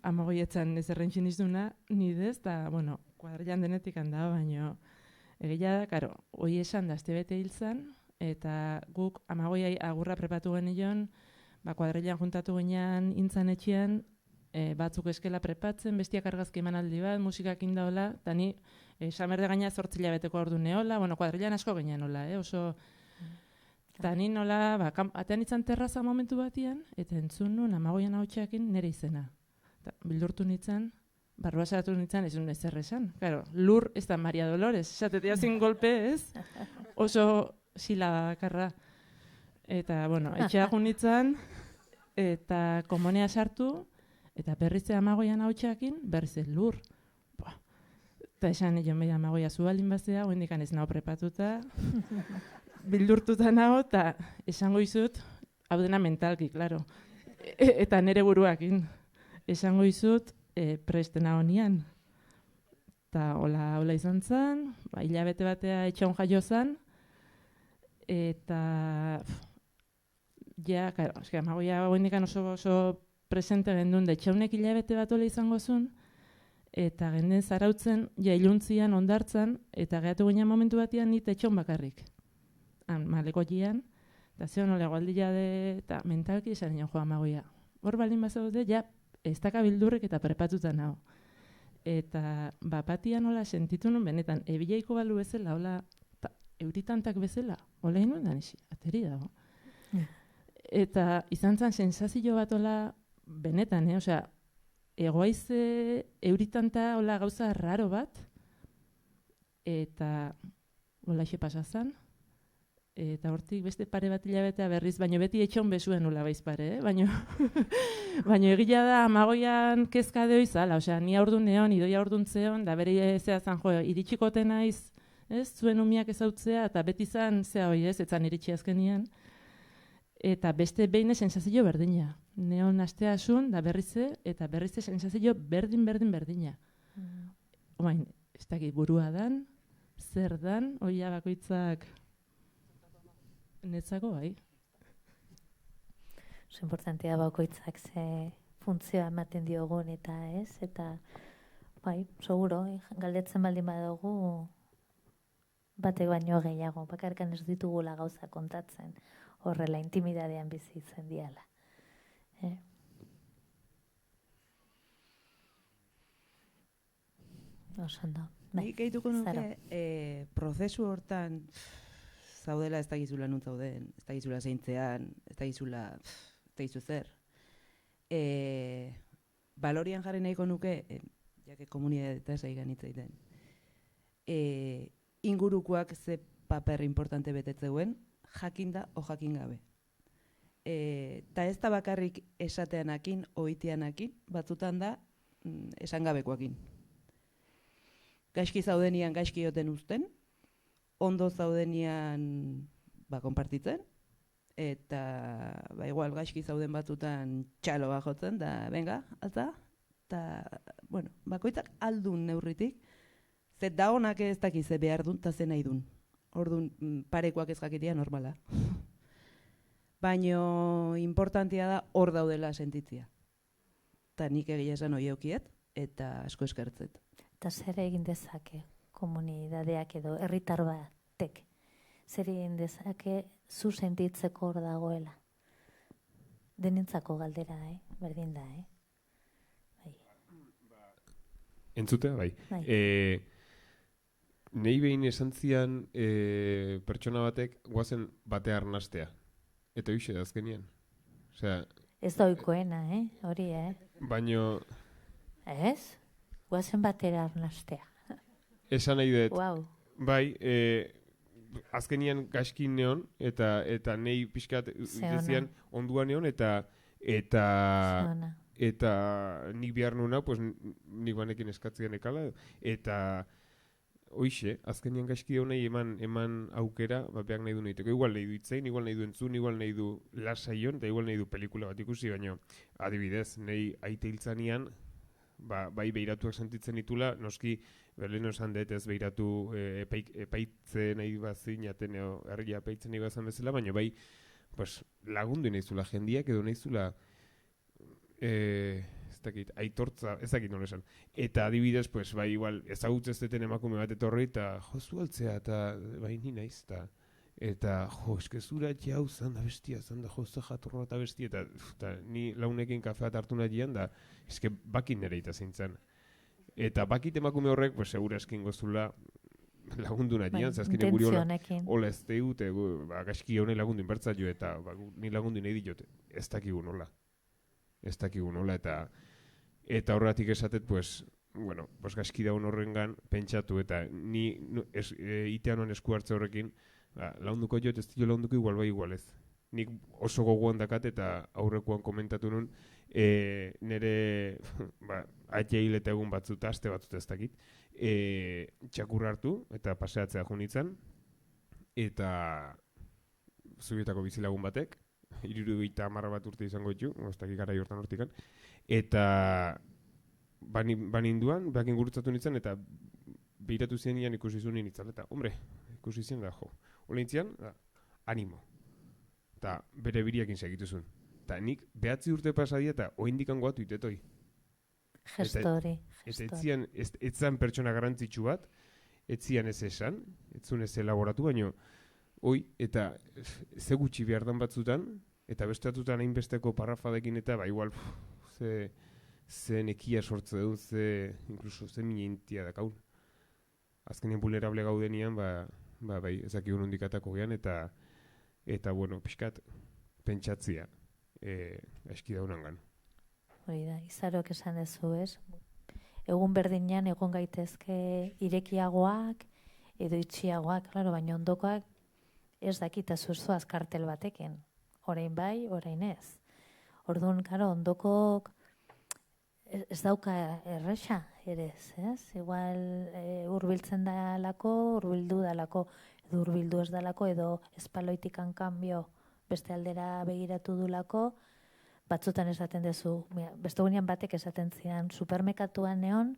amagoietzan ez errentxin izuna, nidez, eta, bueno, kuadrilan denetik handa, baina egia da, karo, hoi esan da, azte bete hil zen, eta guk amagoiai agurra prepatu genion, ba, kuadrilan juntatu ginean intzan etxean, batzuk eskela prepatzen, bestiak argazki emanaldi bat, musikak indaola, eta ni, samerde gaina 8 hilabeteko ordu neola, bueno, kuadrilan asko ginean nola, oso... Eta ni nola, atean izan terraza momentu batian, eta entzun nuen amagoian hautxeakin nire izena. Eta bildurtu nintzen, barroa saratu nintzen, ez nuen ezer esan. Claro, lur ez da Maria Dolores, esatetea zin golpe, ez? Oso sila bakarra. Eta, bueno, etxea nintzen, eta komonea sartu, eta berrize amagoian hautxeakin, berrize lur. Eta esan egon beha amagoia zubalin bazea, hoendikan ez nao prepatuta, bildurtuta nago, eta esango izut, hau dena mentalki, klaro. Eta nere buruakin. Esango izut, prestena honian. Eta hola izan zen, hilabete batea etxaun jaio zen, eta ja, karo, eski amagoia hoendikan oso presente gendun, da etxaunek hilabete bat hola izango zuen, eta genden zarautzen, ja iluntzian, ondartzan, eta gehatu ginen momentu batean nit etxaun bakarrik. Maleko gian, eta zion olego aldila eta mentalki esan nion joa amagoia. Hor baldin bazaude, ja, ez daka bildurrek eta prepatuta nago. Eta bapatia nola sentitu nun, benetan, ebilaiko balu bezala, hola, euritantak bezala, hola inuen da nixi, ateri dago. Eta izan zen sensazio bat hola benetan, osea, egoaiz euritanta hola gauza raro bat, eta hola xe pasazan, eta hortik beste pare bat hilabetea berriz, baino beti etxon bezuen hola baiz pare, baino egia da amagoian kezka deoizala, osea, ni aurdun neon, idoia aurdun zeon, da bere zea zan, iritsikote naiz, ez, zuen umiak ezautzea, eta beti zan, zea hoi ez, etzan iritsi azkenien, eta beste behin sensazio berdina. Neon astea asun, da berrize, eta berrize sensazio berdina. Oain, ez dakit burua dan, zer dan, oia bakoitzak netzako, bai. Oso importantea bakoitzak ze funtzioa ematen diogun eta ez, eta bai, seguro, galdetzen baldin badugu batek baino gehiago, bakarkan ez ditugula gauza kontatzen, horrela intimidadean bizitzen diala. Oso ondo. Nik gehituko nuke, prozesu hortan zaudela ez dakizula nun zauden, ez dakizula zeintzean, ez dakizu zer. Balorian jarri nahiko nuke, jake komunidade eta ez aigan hitz egiten, ingurukoak ze paper importante betetzeuen, jakinda o jakin gabe. Ta ez da bakarrik esateanakin, oiteanakin, batzutan da esangabekoakin. Gaizki zaudenian gaizki joten uzten, ondo zaudenian konpartitzen, eta igual gaizki zauden batzutan txaloa jotzen, da venga, alta, eta, bueno, bakoitzak aldun neurritik, ze da honak ez dakize behar dun, eta ze nahi dun. Orduan, parekoak ez jakitea normala. Baino, importantia da hor daudela sentitzia. Eta nik egia esan hoi eukiet, eta asko eskertzet. Eta zer egin dezake komunidadeak edo herritar batek? Zer egin dezake zu sentitzeko hor dagoela? Denentzako galdera, berdin da, Bai. Entzutea, bai. Nei behin esan zian pertsona batek guazen batea arnastea. Eta hoxe da azkenian. Osea, ez da oikoena, hori, Baino... Ez? Guazen batera arnastea. Esan nahi dut. Wow. Bai, azkenian gaizkin neon, eta nei pixkat dezian onduan neon, eta nik behar nuna, pues, nik banekin eskatzen ekala, eta hoixe, azkenian gaizki honei eman aukera, beak nahi du nahiteko. Igual nahi du itzein, igual nahi du entzun, igual nahi du lasaion, eta igual nahi du pelikula bat ikusi, baina adibidez, nahi aite hiltzanian, bai behiratuak sentitzen ditula, noski berleno esan dut ez behiratu epaitzen nahi bazin, herria epaitzen nahi bazan bezala, baina bai lagundu nahi zula jendiak edo nahi zula aitortza, ez dakit nola esan. Eta adibidez, bai igual ezagutz ez deten emakume bat etorri, eta jozu altzea, eta bai ni naiz, eta eskezura jau zan da bestia, zan da jozta jatorra eta bestia, eta ni launekin kafea hartu nahian, da eske bakin nere eta zintzen. Eta bakit emakume horrek, segura eskin gozula lagundu nahian, zazkine guri hola ez deut, gaizki honei lagundu inbertza jo, eta ni lagundu nahi diot, ez dakigu nola. Ez dakigu nola, eta horretik esatet, gaizki daun horrengan pentsatu, eta ni itean honen esku hartze horrekin, launduko jot, ez dilo launduko igual ez. Nik oso gogoan dakat eta aurrekoan komentatu nun, nire atxeil eta egun batzuta, aste batzuta ez dakit, txakur hartu eta paseatzea junitzen, eta zubietako bizilagun batek, 70 bat urte izango ditu, ez dakit gara hortan hortikan, eta baninduan, behakin gurutzatu nintzen, eta behiratu zienian ikusi zuen nintzen, eta hombre, ikusi zien da, hola nintzian, animo. Eta bere biriakin segitu zuen. Eta nik 9 urte pasadia eta oindikan goatu itetoi. Gestori. Eta etzan pertsona garantzitsu bat, etzian ez esan, etzun ez elaboratu, baino, eta ze gutxi behar dan batzutan, eta bestatutan hainbesteko parrafadekin eta, igual, ze nekia sortze dut, inkluso ze minentia dakaun. Azkenean vulnerable gaudenian, bai, ezakik unundikatako gean, eta bueno, pixkat, pentsatzia eski daunangan. Hori da, izarok esan dezu, ez? Egun berdinean egon gaitezke irekiagoak edo itxiagoak, claro, baina ondokoak ez dakita zurzoaz kartel batekin. Orain bai, orain ez. Orduan, claro, ondokok ez dauka erresa ere, ez? Igual hurbiltzen dalako, hurbildu dalako, edo hurbildu ez dalako, edo espaloitikan kanbio beste aldera begiratu dulako, batzutan esaten duzu, beste gunean batek esaten zidan, supermerkatuan neon,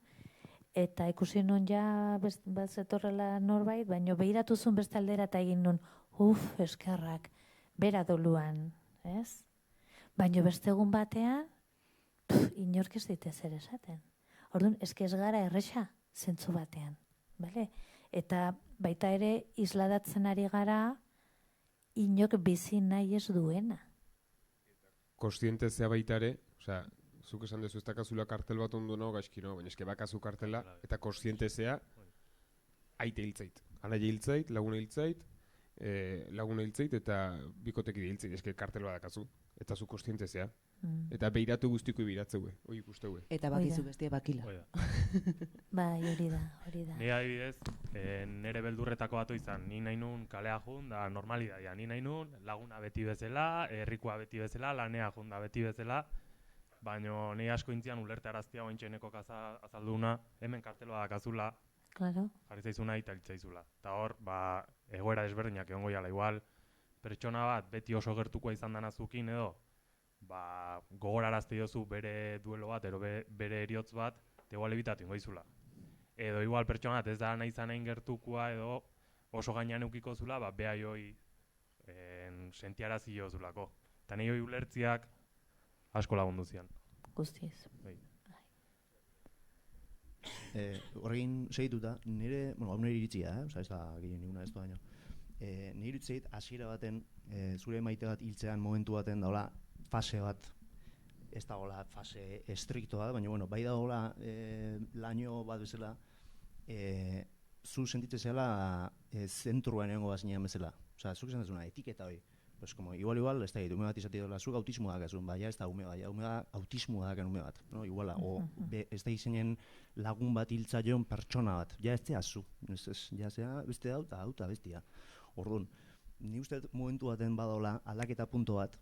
eta ikusi nun ja bat zetorrela norbait, baina begiratu zuen beste aldera eta egin nun, eskerrak, bera doluan, ez? Baina beste egun batean, inork ez dit ezer esaten. Orduan, eske ez gara erresa zentzu batean, bale? Eta baita ere isladatzen ari gara, inok bizi nahi ez duena. Kontziente zea baita ere, osea, zuk esan dezu ez dakazula kartel bat ondo no, gaizki no, baina eske bakazu kartela, eta kontziente zea aite hiltzait. Anaia hiltzait, laguna hiltzait, eta bikotekide hiltzait, eske kartel bat dakazu. Eta zu kontziente zea. Eta beiratu guztiko ibiratzeue, hori ikusteue. Eta bakizu bestia bakila. Bai, hori da. Ni adibidez, nire beldurretako batu izan, ni nahi nun kalea jun da normalidadia, ni nahi nun laguna beti bezala, herrikoa beti bezala, lanea jun da beti bezala, baina ni asko intzian ulertaraztia ointxeneko azalduna, hemen karteloa dakazula, Claro. jarri zaizuna eta hiltzaizula. Eta hor, egoera desberdinak egongo jala, igual, pertsona bat beti oso gertukoa izan danazukin edo, gogorarazte diozu bere duelo bat, edo bere eriotz bat, igual ebitatu ingo izula. Edo igual pertsona bat ez da nahi zanain gertukoa edo oso gainean eukiko zula, beha joi sentiarazi jozulako. Eta nahi joi ulertziak asko lagundu zian. Guztiz. Horregin segituta, nire, hau nire iritzia, ez da gehien niguna ez da baino. Nire iritzeit, hasiera baten, zure maite bat hiltzean momentu baten daula fase bat, ez da gola fase estriktoa, baina bai da gola laino bat bezala, zu sentitzen zela zentruan egongo bazinean bezala. Osa, zuk esan dezuna, etiketa hori. Pues como igual, ez da, ume bat izate dola, zuk autismoa dakazun, baina ez da ume bat, ume da autismoa dakan ume bat, no? Iguala, ez da izenen lagun bat hiltzaion pertsona bat, ja ez da zu, ja zea beste dauta bestia. Orduan, ni uste momentu baten badola aldaketa punto bat,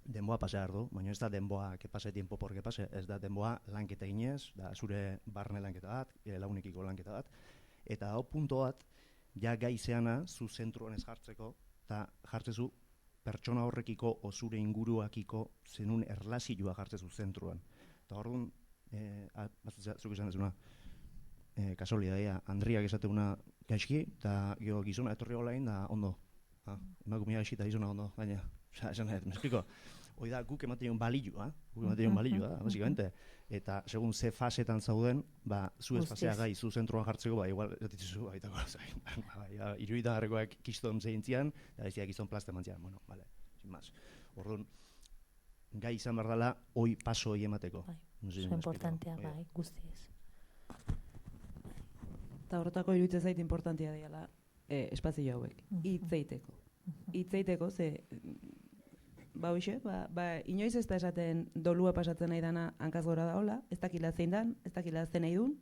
denboa pasea ardu, baina ez da denboa que pase tiempo porque pase, ez da denboa lanketa ginez, da zure barne lanketa bat, lagunekiko lanketa bat, eta hau punto bat, ja gai zeana zu zentruan ez jartzeko, eta jartzezu pertsona horrekiko o zure inguruakiko zenun erlazioa jartzezu zentruan. Eta orduan, zuk esan dezuna, kasualitatea, Andriak esateuna gaizki, eta gizona etorri olain da ondo. Emakumea gaizki eta gizona ondo, baina, esan nahi, me explico? Hoi da, guk ematen joan balioa, basikamente. Eta, segun ze fasetan zauden, zu ez fasea gai, zu zentroan jartzeko, igual, zatitzu, iruita garrekoak kiston zehintzian, eta ez gizton plazte mantzian, bueno, vale, sin más. Orduan, gai izan behar dela, hoi paso hoi emateko. Oso importantea, bai, guztiz. Eta horretako iruditzen zait importantia diala espazio hauek, hitzeiteko. Hitzeiteko, ze, inoiz ez da esaten dolua pasatzen nahi dana hankaz gora daola, ez dakila zein dan, ez dakila zen nahi dun,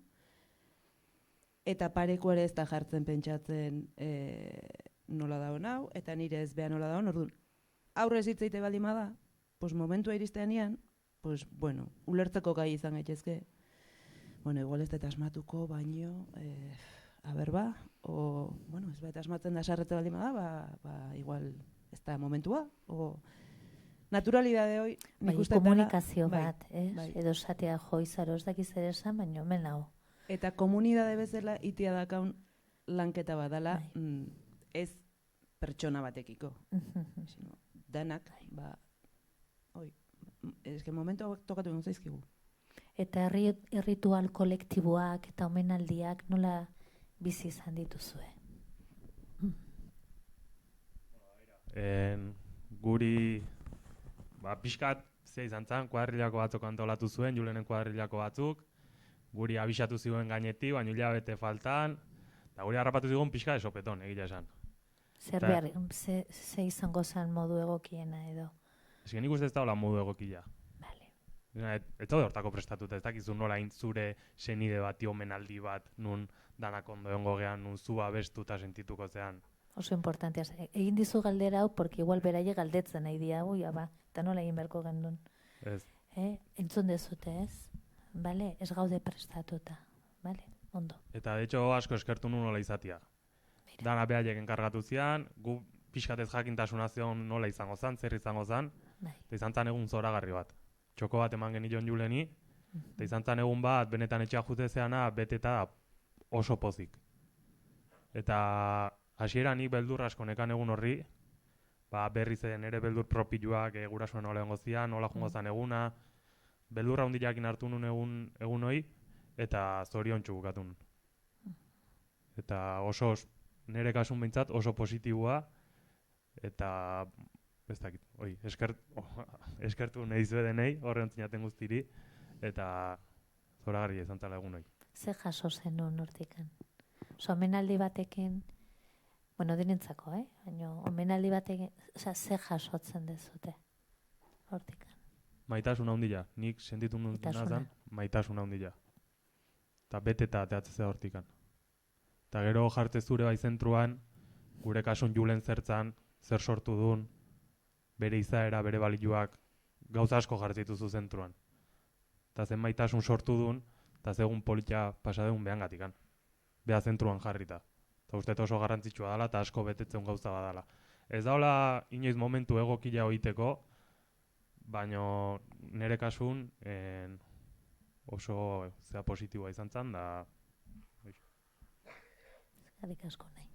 eta pareko ere ez da jartzen pentsatzen nola daun hau, eta nire ez beha nola daun, orduan, aurrez hitzeite baldin bada, pues momentua iristean pues, bueno, ulertzeko gai izan gaitezke, igual ez da asmatuko, baino, bueno, ez baita asmatzen da sarrete baldin bada, igual ez da momentua, naturalidade hoi, nik uste komunikazio bat, edo esatea joizaro ez dakiz ere esan, baina hemen hau. Eta komunidade bezala itia dakaun lanketa badala, ez pertsona batekiko. Danak, eske momentu tokatu egun zaizkigu. Eta erritual kolektiboak eta omenaldiak nola bizi izan dituzue? Guri pixkat ze izan zen, kuadrilako batzuk antolatu zuen, Julenen kuadrilako batzuk, guri abisatu ziren gainetik, baina hilabete faltan, eta guri harrapatu zigun pixka esopeton, egia esan. Ze izango zen modu egokiena edo? Eske nik uste ez daula modu egokila. Vale. Ez daude hortako prestatuta, ez dakizu nola zure senide bati omenaldi bat, nun danak ondo egongo gean, nun zu abestuta sentituko zean. Oso importantea. Egin dizu galdera hau, porque igual beraie galdetzen nahi dia, ui, ba, eta nola egin beharko gendun. Ez. Entzun dezute, ez? Bale, ez gaude prestatuta. Bale, ondo. Eta de hecho asko eskertu nun nola izatia. Dana behaiek enkargatu zian, gu pixkatez jakintasuna zion nola izango zan, zer izango zan, Bai. eta izan zan egun zoragarri bat. Txoko bat eman genion Juleni, eta izan zan egun bat benetan etxea jute zeana beteta oso pozik. Eta hasieran nik beldur asko nekan egun horri, berriz nire beldur propioak gurasoen nola egongo zian, nola jungo zan eguna, beldurra hundiakin hartu nun egun hoi, eta zoriontsu bukatun. Eta oso, nire kasun behintzat oso positiboa, eta ez dakit, eskertu nahi zuedenei, horre ontzinaten guztiri, eta zoragarri izan zala egun hoi. Ze jaso zenun hortikan? Omenaldi batekin, bueno, denentzako, baina omenaldi batekin, ze jasotzen dezute hortikan? Maitasuna handia, nik sentitu nuna zan, maitasuna handia. Eta beteta ateatzea hortikan. Eta gero jarte zure bai zentruan, gure kasun Julen zertzan, zer sortu duen, bere izaera, bere balioak, gauza asko jartzituzu zentruan. Eta zen maitasun sortu duen, eta zegun politia pasadegun behan gatikan. Beha zentruan jarrita. Eta uste oso garrantzitsua dela, eta asko betetzen gauza badala. Ez daula inoiz momentu egokila hoiteko, baina nire kasun oso zea positiboa izan zen, da... Eskerrik asko nahi.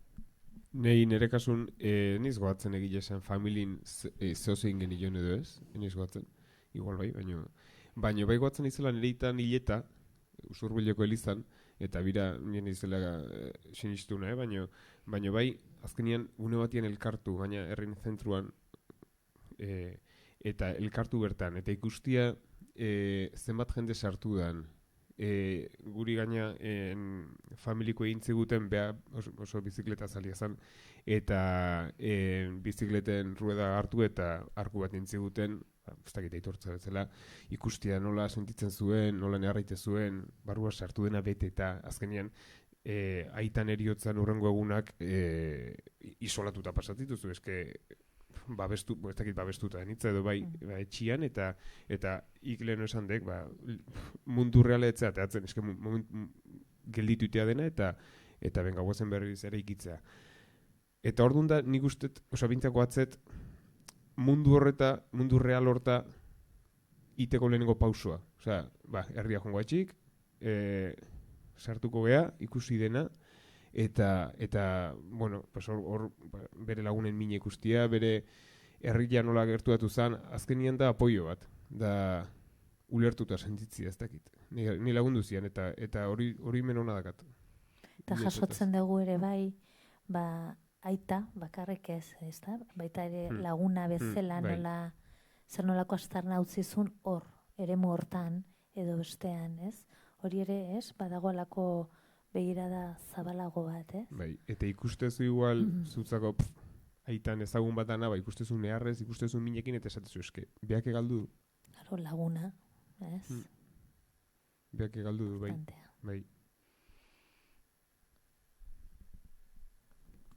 Nei nire kasun, niz goatzen egile esan familin zehozein genion edo ez, niz goatzen, igual bai, baina bai goatzen izela nire itan hileta, Usurbileko elizan, eta bira nien izela sinistuna, baina bai, azkenian une batien elkartu, baina herrin zentruan, eta elkartu bertan, eta ikustia zenbat jende sartu dan, guri gaina familiko egin ziguten beha oso bizikleta zalia zen, eta bizikleten rueda hartu eta arku bat nintziguten, ez dakit aitortza bezala, ikustia nola sentitzen zuen, nola neharraite zuen, barrua sartu dena bete eta azkenean aitan eriotzan urrengo egunak isolatuta pasatituzu, eske ez dakit babestuta denitza edo bai etxian eta ikleno esan dek mundu reala etzea teatzen, eske gelditutea dena eta benga guazen berriz ere ikitzea. Eta orduan da nik ustet, bintzako atzet, mundu real horta iteko lehenengo pausua. Osea, herria joango atxik, sartuko gea, ikusi dena, eta bueno, hor bere lagunen mine ikustia, bere herria nola gertuatu zen, azkenian da apoio bat, da ulertuta sentitzia ez dakit. Ni lagundu zian, eta hori menona dakat. Eta jasotzen dugu ere bai, aita, bakarrik ez da? Baita ere laguna bezala nola, zer nolako astarna utzizun hor, eremu hortan, edo bestean, ez? Hori ere, ez? Badagoelako begirada zabalago bat, ez? Bai, eta ikustezu igual, zutzako aitan ezagun bat dana, ikustezu neharrez, ikustezu minekin, eta esatezu eske, beak egaldu du. Claro, laguna, ez? Beak egaldu du, bai.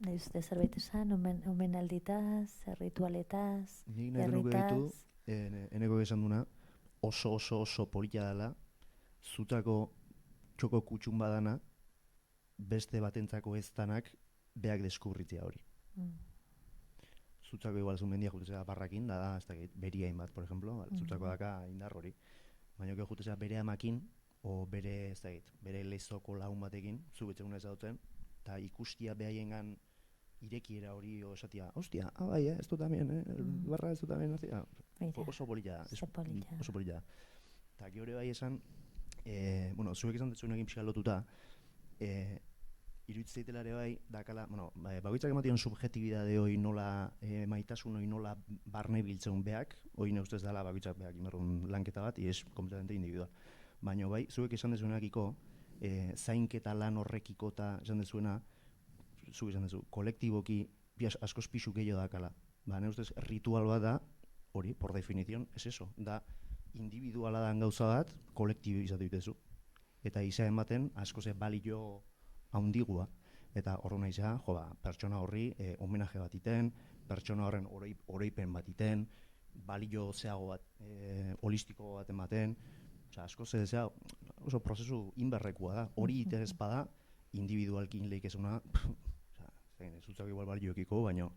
Nahi uste zerbait esan, omenalditaz, ritualetaz, nik nahi denuke ditu, eneko esan duna, oso polita dela, zutako txoko kutxun badana, beste batentzako ez danak beak deskubritzea hori. Zutzako igual zun mendia jutezea barrakin, da ez dakit, beriain bat, por ejemplo, zutzako daka indar hori. Baina que jutezea bere amakin, o bere, ez dakit, bere lezoko laun batekin, zu betzeguna ez dauten, eta ikustia behaien irekiera hori esatia, hostia, bai, ez du tamien, barra ez du tamien, oso polita, oso polita. Eta gero bai esan, bueno, zuek esan detzuen egin pixka lotuta, iruditzen ere bai, dakala, bueno, bagoitzak ematen subjetibidade hori nola, maitasun hori nola barne biltzen beak, hori ne ustez dela bagoitzak beak imerrun lanketa bat, es completamente individual. Baina bai, zuek esan dezuenakiko, zainketa lan horrekiko eta esan dezuena, zuek esan dezu, kolektiboki askoz pixu gehiago dakala. Ne ustez ritual bat da, hori, por definizion, ez eso, da individuala dan gauza bat, kolektibizatu ditezu. Eta izan ematen, asko ze balio haundigua. Eta horro nahi za, pertsona horri homenaje bat iten, pertsona horren oroipen bat iten, balio zeago bat, holistiko bat ematen, asko ze zea, oso prozesu inberrekua da, hori ite ez bada, individualkin lehik ezuna, ez utzak igual balioekiko, baina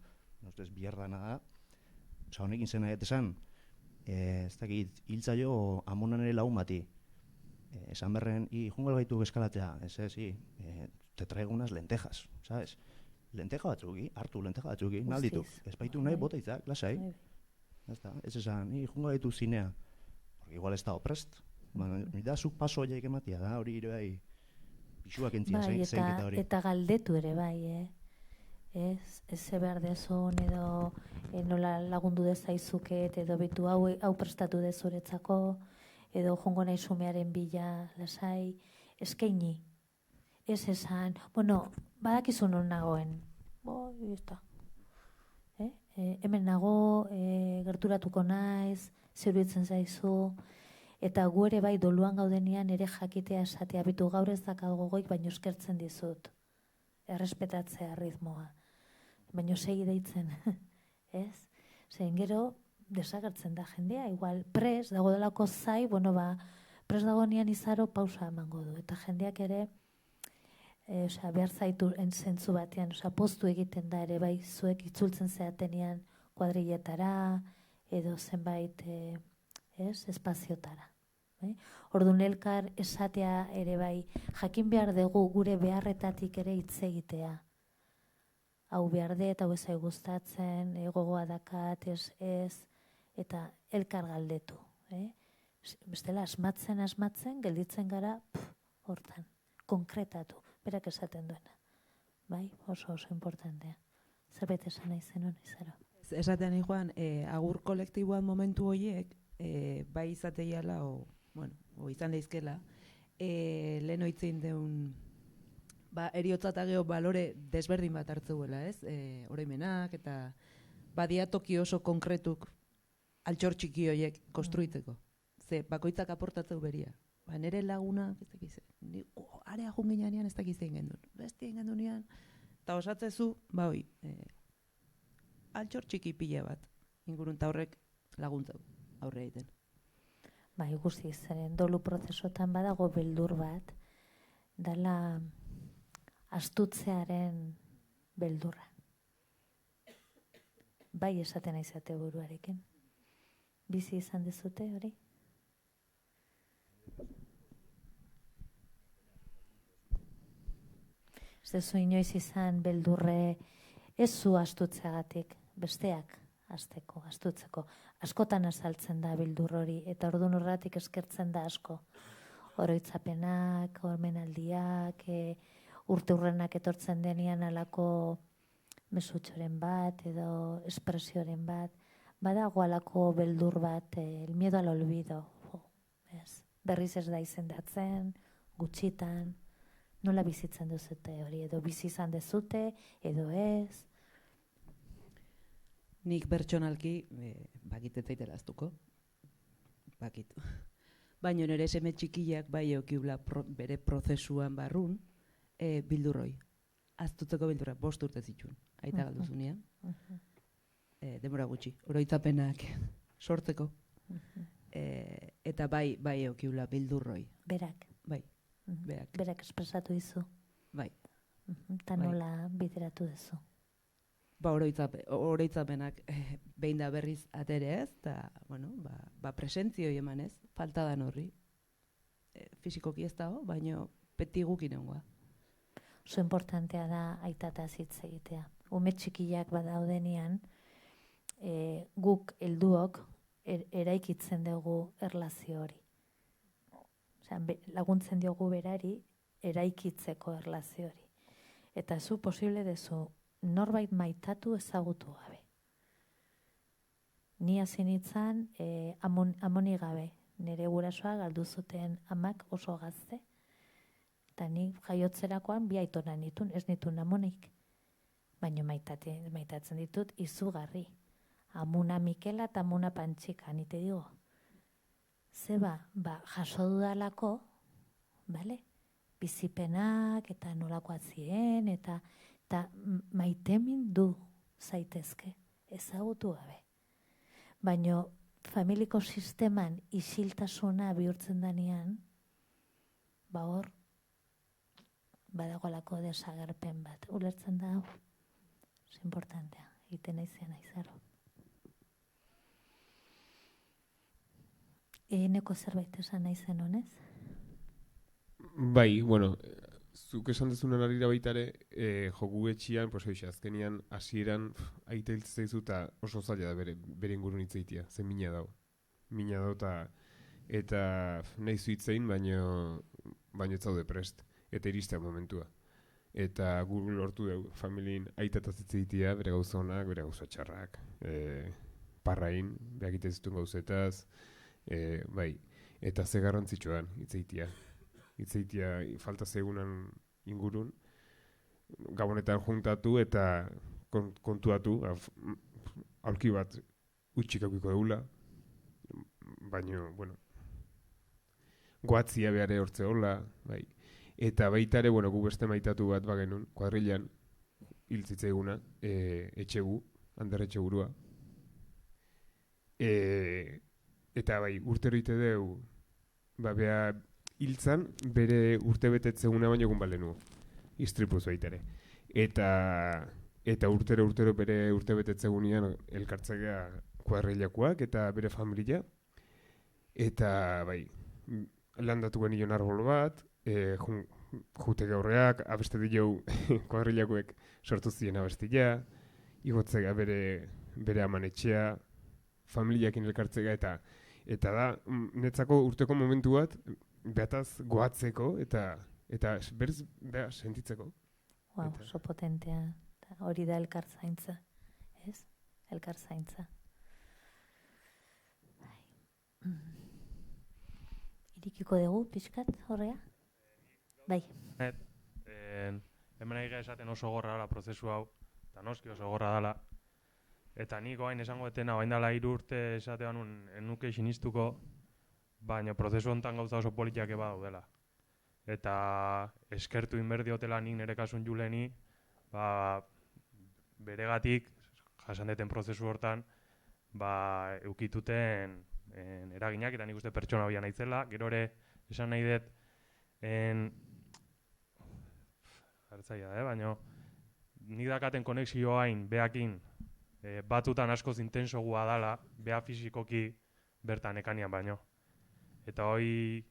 ustez bierdana da, honekin zena esan, ez dakit, hiltzaio amonan ere lagun bati, esan berren, jungal gaitu eskalatzea, te traigo unas lentejas, ¿sabes? Lenteja batzuki, hartu lenteja batzuki, nalditu, ez baitu nahi bota itzak, lasai, ez esan, jungal gaitu zinea, igual ez da oprest, da zuk paso horiek ematia da, hori ere bai, pixuak entzia zeinketa hori. Eta galdetu ere bai, ez behar dezun edo nola lagundu dezaizuket edo bitu hau prestatu dezuretzako edo jongo nahi sumearen bila lasai eskaini. Ez esan, badakizu non nagoen. Hemen nago, gerturatuko naiz, zeruditzen zaizu, eta gu ere bai doluan gaudenian ere jakitea esatea bitu gaur ez dakat gogoik, baino eskertzen dizut. Errespetatzea ritmoa. Baino segi deitzen, ez? Zein gero, desagertzen da jendea, igual pres, dago delako zai, pres dago nian izaro pausa emango du. Eta jendeak ere, behar zaitu zentzu batean, postu egiten da ere bai, zuek itzultzen zeatenean kuadriletara, edo zenbait, espaziotara. Orduan elkar esatea ere bai, jakin behar dugu gure beharretatik ere hitz egitea. Hau behar dut, hau ezai gustatzen, gogoa dakat, ez, eta elkar galdetu. Bestela, asmatzen, gelditzen gara, hortan, konkretatu, berak esaten duena. Bai, oso importantea. Zerbait esan nahi zenuen, izaro. Esaten nahi joan, agur kolektiboan momentu horiek, bai izateiala, o izan daizkela, lehen oitzen deun, eriotza eta geho balore desberdin bat hartzeuela, ez? Oroimenak eta badia toki oso konkretuk altxor txiki horiek konstruitzeko. Ze, bakoitzak aportatzeu beria. Nere laguna, ez dakiz, area junginean ez dakiz egin gendun. Besti egin gendunean, eta osatzezu, altxor txiki pila bat, ingurun eta horrek laguntzau aurre egiten. Ikusi zeren, dolu prozesotan badago beldur bat, dala astutzearen beldurra. Bai esaten aizate buruarekin. Bizi izan dezute hori? Ez dezu inoiz izan beldurre ez zu astutzeagatik, besteak astutzeko. Askotan azaltzen da beldur hori, eta orduan horretik eskertzen da asko. Oroitzapenak, omenaldiak, urte hurrenak etortzen denean alako mesutxoren bat edo espresioren bat, badago alako beldur bat, el miedo al olvido. Berriz ez da izendatzen, gutxitan, nola bizitzen duzute hori, edo bizi izan dezute, edo ez. Nik pertsonalki, bakit ez zaitela aztuko, bakitu. Baina nire seme txikiak bai eukiula bere prozesuan barrun, bildurroi. Aztutzeko bildurra, 5 urte zituen, aita galduzunean. Demora gutxi, oroitzapenak sortzeko. Eta bai eukiula bildurroi. Berak? Bai, berak. Berak espresatu dizu? Bai. Eta nola bideratu duzu? Oroitzapenak behin da berriz atere ez, eta presentzioi eman ez, falta dan horri. Fizikoki ez dago, baina beti gukin egongoa. Oso importantea da aitata hitz egitea. Ume txikiak badaudenean, guk helduok eraikitzen dugu erlazio hori. Laguntzen diogu berari eraikitzeko erlazio hori. Eta zu posible dezu norbait maitatu ezagutu gabe. Ni hasi nintzen amoni gabe. Nire gurasoa galdu zuten amak oso gazte. Eta ni jaiotzerakoan 2 aitona nitun, ez nitun amonik. Baina maitatzen ditut izugarri. amuna Mikela eta amuna Pantxika, nite digo. Zeba, jaso dudalako, bale? Bizipenak eta nolakoak ziren, eta maitemin du zaitezke, ezagutu gabe. Baina familiko sisteman isiltasuna bihurtzen danean, hor, badagoelako desagerpen bat. Ulertzen da, ez importantea, egiten naizena izaro. Eneko zerbait esan naizen honez? Bai, bueno, zuk esan dezunan arira baita ere, joku etxian, pues azkenian hasieran aita hiltzen zaizu eta oso zaila da bere ingurun hitzeitia, zen mina dago. Mina dago eta nahi zuitzein, baino ez zaude prest, eta iristea momentua. Eta gu lortu dugu, familien aitataz hitzeitia, bere gauza honak, bere gauza txarrak, parrain, behak ite zituen gauzetaz, bai, eta ze garrantzitsua hitzeitia. Hitzeitia falta zegunan ingurun, gabonetan juntatu eta kontuatu, aurki bat utxikakiko eula, baina, bueno, goatzia behar hortze hola, bai. Eta baita ere, bueno, gu beste maitatu bat bagenun, kuadrilan, hiltzitzaiguna, etxegu, Ander Etxegurua. Eta bai, urtero ite deu, beha hiltzan, bere urte betetzeguna baino egun balenu, istripuz baita ere. Eta urtero bere urte betetzegunean elkartzea kuadrilakoak eta bere familia. Eta bai, landatu genion arbol bat, jute gaurreak, abeste dio kuadrilakoek sortu ziren abestia, igotzea bere amanetxea, familiakin elkartzea, eta da, netzako urteko momentu bat, behataz goatzeko, eta berz, beha, sentitzeko. Wow, oso potentea, hori da elkartzaintza, ez? Elkartzaintza. Irikiko dugu, pixkat, horrea? Bai. Hemen egia esaten oso gorra dela prozesu hau, eta noski oso gorra dela. Eta nik oain esango etena, oain dela 3 urte esatean enuke sinistuko, baina prozesu honetan gauza oso politiak eba daudela. Eta eskertu inberdiotela nik nire kasun juleni, beregatik, jasan deten prozesu hortan, eukituten eraginak, eta nik uste pertsona hoia naizela. Gero ere, esan nahi dut, hartzaia, baina nik dakaten konexio hain behakin batutan askoz intensogua dala, beha fizikoki bertan ekanian baino. Eta hoi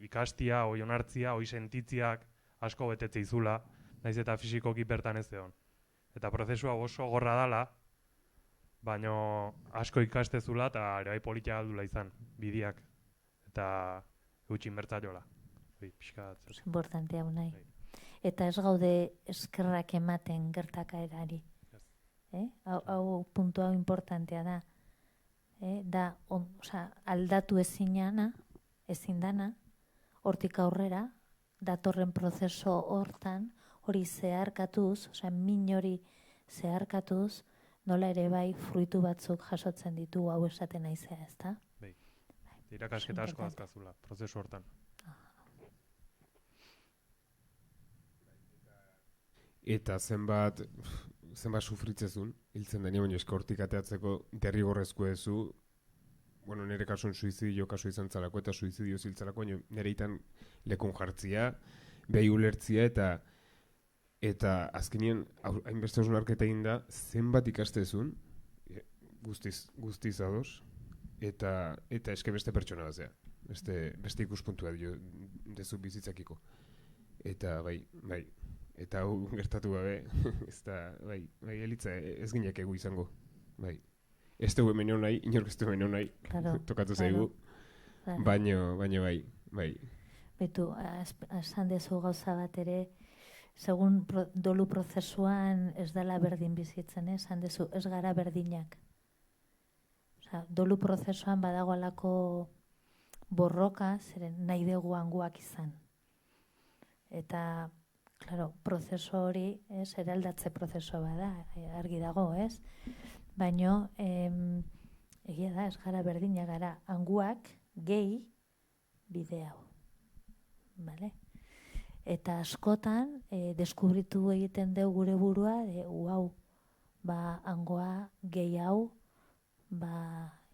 ikastia, hoi onartzia, hoi sentitziak asko betetze izula, naiz eta fizikoki bertan ez deon. Eta prozesua oso gorra dala, baina asko ikastezula eta ere bai politia galdula izan, bidiak. Eta gutxin bertzaiola. Importantea unai. Eta ez gaude eskerrak ematen gertakaerari. Hau puntu hau importantea da. Da, aldatu ezin dana, hortik aurrera, datorren prozeso hortan, hori zeharkatuz, min hori zeharkatuz, nola ere bai fruitu batzuk jasotzen ditu hau esaten naizea, ezta? Bai, irakasketa asko azkazula, prozesu hortan. Eta zenbat sufritzezun, hiltzen deni, baina eska hortik ateatzeko derrigorrezko ezu, bueno, nire kasun suizidio kasu izan zalako eta suizidio ziltzalako, baina nire itan lekun jartzia, behi ulertzia eta azkenien, hainbeste osun arketa egin da, zenbat ikastezun, guztiz ados, eta eske beste pertsona bazea, beste ikuspuntua dezu bizitzakiko. Eta bai, eta hau gertatu gabe, ez da, bai, elitza ez gineak egu izango, bai. Ez dugu hemen nahi, inork ez dugu hemen nahi, tokatu zaigu, baina bai. Betu, esan dezu gauza bat ere, segun dolu prozesuan ez dela berdin bizitzen, esan dezu, ez gara berdinak. Dolu prozesuan badago alako borroka, zeren nahi dugu hanguak izan. Eta, claro, prozeso hori, eraldatze prozeso bada, argi dago, ez? baino egia da, ez gara berdina gara, hanguak gehi bide hau. Vale? Eta askotan, deskubritu egiten dugu gure burua, hau, hangoa gehi hau,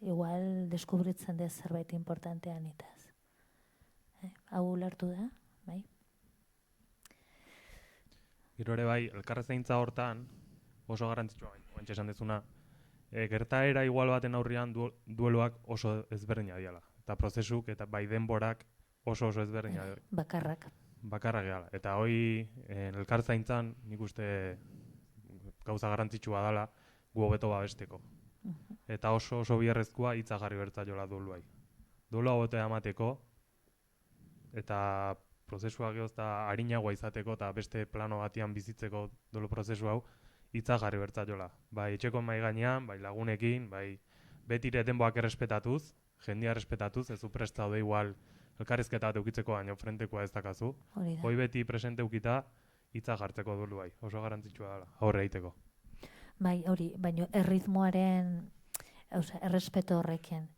igual deskubritzen dut zerbait importantean itaz. Hau ulertu da, bai? Gero ere bai, elkarrezaintza hortan oso garrantzitsua bai, oantxe esan dezuna, gertaera igual baten aurrean dueloak oso ezberdina diala. Eta prozesuk eta bai denborak oso ezberdina diala. Bakarrak gehala. Eta hoi elkarrezaintzan nik uste gauza garrantzitsua dela gu hobeto babesteko. Eta oso biharrezkoa hitza jarri bertzaiola dueluai. Duelua hobeto emateko eta prozesua geozta harinagoa izateko eta beste plano batian bizitzeko duelo prozesu hau hitza jarri bertzaiola. Bai etxeko mahai gainean, bai lagunekin, bai betire denboak errespetatuz, jendia errespetatuz, ez du prest zaude igual elkarrizketa bat eukitzeko baino frentekoa ez dakazu. Hoi beti presente eukita hitza jartzeko dueluai. Oso garrantzitsua dela, aurre egiteko. Bai, hori, baino erritmoaren, errespeto horrekin.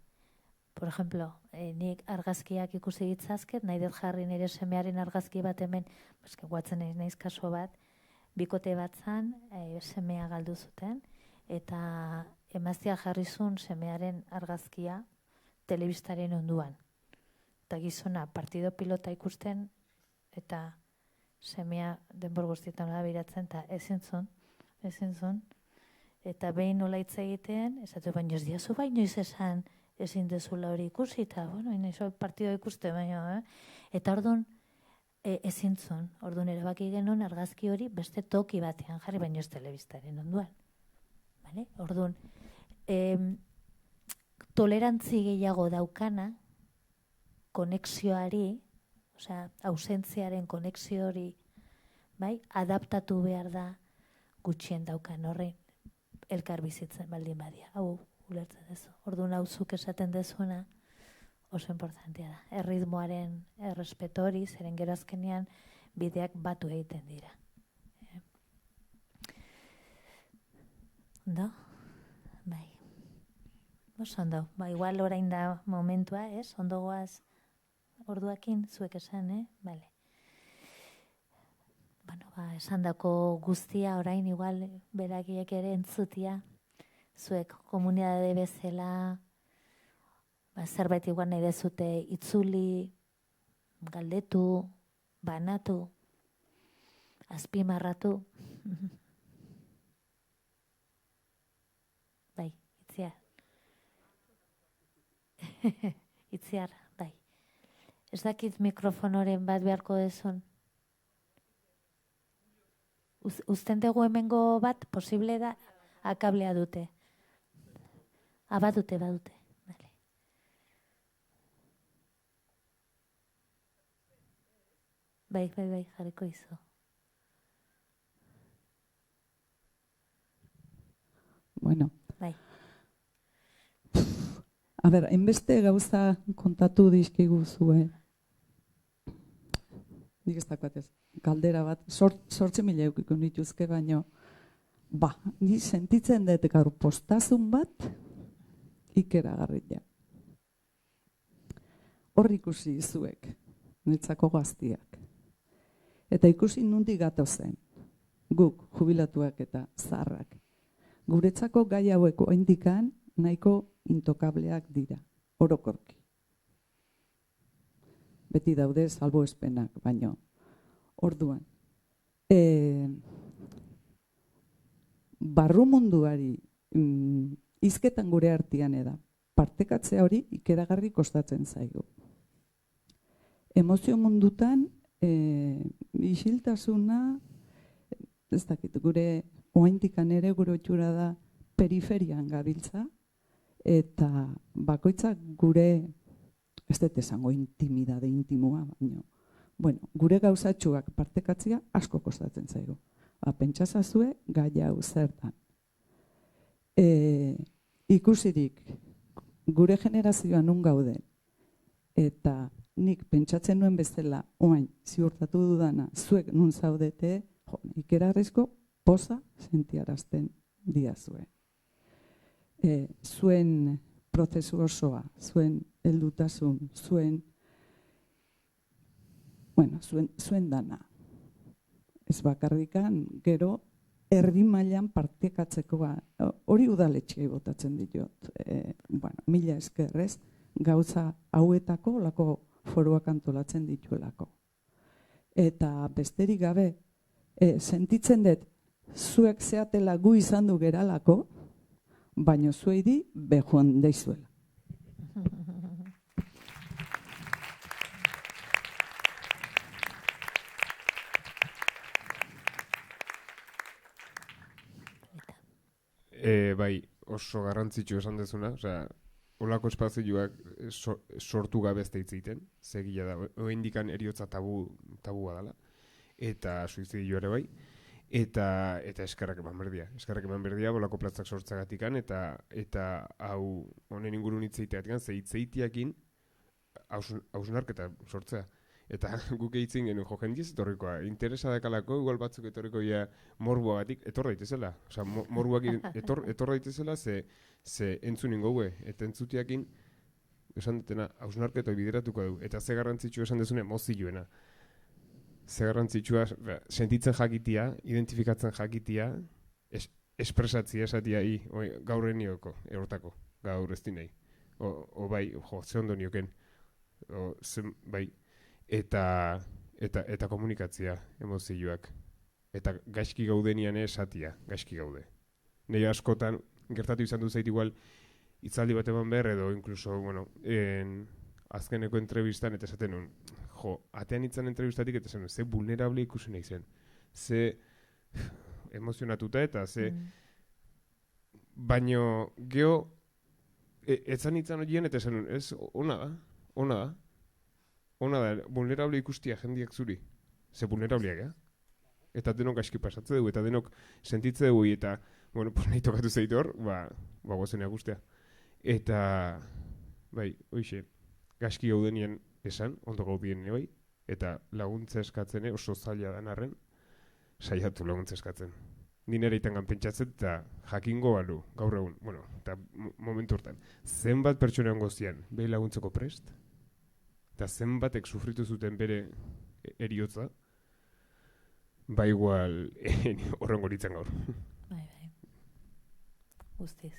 Por ejemplo, nik argazkiak ikusi ditzazket, nahi dut jarri nire semearen argazki bat hemen, guatzen naiz kaso bat, bikote bat zan, semea galdu zuten, eta emaztia jarri zuen semearen argazkia telebistaren onduan. Eta gizona partido pilota ikusten, eta semea denbor guztietan da biratzen, eta ezin zuen, eta behin nola hitz egiten, esatu baino ez diazu baino esan ezin dezula hori ikusi, eta bueno, inoizo partido ikuste baino, eta orduan ezin zuen, orduan erabaki genuen argazki hori beste toki batean jarri baino ez telebistaren onduan. Vale? Orduan, tolerantzi gehiago daukana, konexioari, ausentziaren konexio hori, bai, adaptatu behar da gutxien daukan horrein elkar bizitzen baldin badia. Hau ulertzen dezu. Orduan hau zuk esaten dezuena oso importantea da. Erritmoaren errespeto hori, zeren gero azkenean bideak batu egiten dira. Ondo? Bai. Oso ondo. Igual orain da momentua, ez? Ondo goaz orduakin, zuek esan, Bale. Bueno, esan dako guztia orain igual berakiek ere entzutia, zuek komunidade bezala, zerbait igual nahi dezute itzuli, galdetu, banatu, azpimarratu. Bai, Itziar. Itziar, bai. Ez dakit mikrofonoren bat beharko dezun. Uzten dugu hemengo bat, posible da, akablea dute. Badute. Vale. Bai, jarriko izu. Bueno. Bai. A ber, hainbeste gauza kontatu dizkigu zuen. Nik ez dakoat ez. Galdera bat, 8.000 eukiko nituzke, baino, ni sentitzen dut gaur postazun bat ikeragarria. Hor ikusi zuek, netzako gaztiak. Eta ikusi nundik gatozen, guk, jubilatuak eta zaharrak. Guretzako gai haueko indikan nahiko intokableak dira, orokorki. Beti daude salbuespenak, baino. Orduan, barru munduari hizketan gure artean eda, partekatzea hori ikeragarri kostatzen zaigu. Emozio mundutan, isiltasuna, ez dakit, gure oaintikan ere gure otxura da periferian gabiltza, eta bakoitzak gure, ez dut esango intimidade intimua, baino, bueno, gure gauzatxuak partekatzea asko kostatzen zaigu. Pentsazazue gai hau zertan. Ikusirik, gure generazioa nun gauden, eta nik pentsatzen nuen bezala, oain, ziurtatu dudana, zuek nun zaudete, ikerarrizko poza sentiarazten diazue. zuen prozesu osoa, zuen heldutasun, zuen dana. Ez bakarrikan, gero, erdi mailan partekatzeko hori udaletxeei botatzen ditut. Mila eskerrez, gauza hauetako olako foruak antolatzen dituelako. Eta besterik gabe, sentitzen dut, zuek zeatela gu izan du geralako, baino zuei di bejoan deizuela. Bai, oso garrantzitsu esan dezuna, olako espazioak sortu gabe ez da hitz egiten, segila da, oendikan eriotza tabua dela, eta suizidio ere bai, eta eskerrak eman berdia, bolako platzak sortzagatikan, eta hau honen ingurun hitz egiteatikan, ze hitz egiteakin hausnarketa sortzea. Eta guk eitzen genuen jendiz etorrikoa. Interesa dakalako, igual batzuk etorriko morbuagatik, etor daitezela. Morbuak etor daitezela, ze entzunin gogue. Eta entzutiakin, esan dutena, hausnarketa bideratuko du. Eta ze garrantzitsua esan dezune, mozioena. Ze garrantzitsua, sentitzen jakitia, identifikatzen jakitia, espresatzia esatia gaur enioko, eurtako, gaur ez dinei. O bai, ze ondo nioken. Bai, eta komunikatzia, emozioak. Eta gaizki gaudenian esatia, gaizki gaude. Nei askotan, gertatu izan du zait igual, hitzaldi bat eman behar edo, inkluso, azkeneko entrevistan, eta esaten nun, atean itzan entrevistatik, eta esan nun, ze vulnerable ikusi nahi zen. Ze emozionatuta eta ze... Baino, geho, etzan itzan horien, eta esan nun, ez, ona da, vulnerable ikustia jendiak zuri. Ze vulnerableak, Eta denok aski pasatze dugu, eta denok sentitze dugu, eta, nahi tokatu zeitu hor, gozenea guztia. Eta, bai, hoxe, gaizki gaudenien esan, ondo gaudien bai, eta laguntza eskatzen oso zaila dan arren, saiatu laguntza eskatzen. Ni nire itengan pentsatzen, eta jakingo balu, gaur egun, eta momentu hortan, zenbat pertsonean goztian, behi laguntzeko prest, eta zenbatek sufritu zuten bere eriotza, ba igual horrengo litzen gaur. Bai. Guztiz.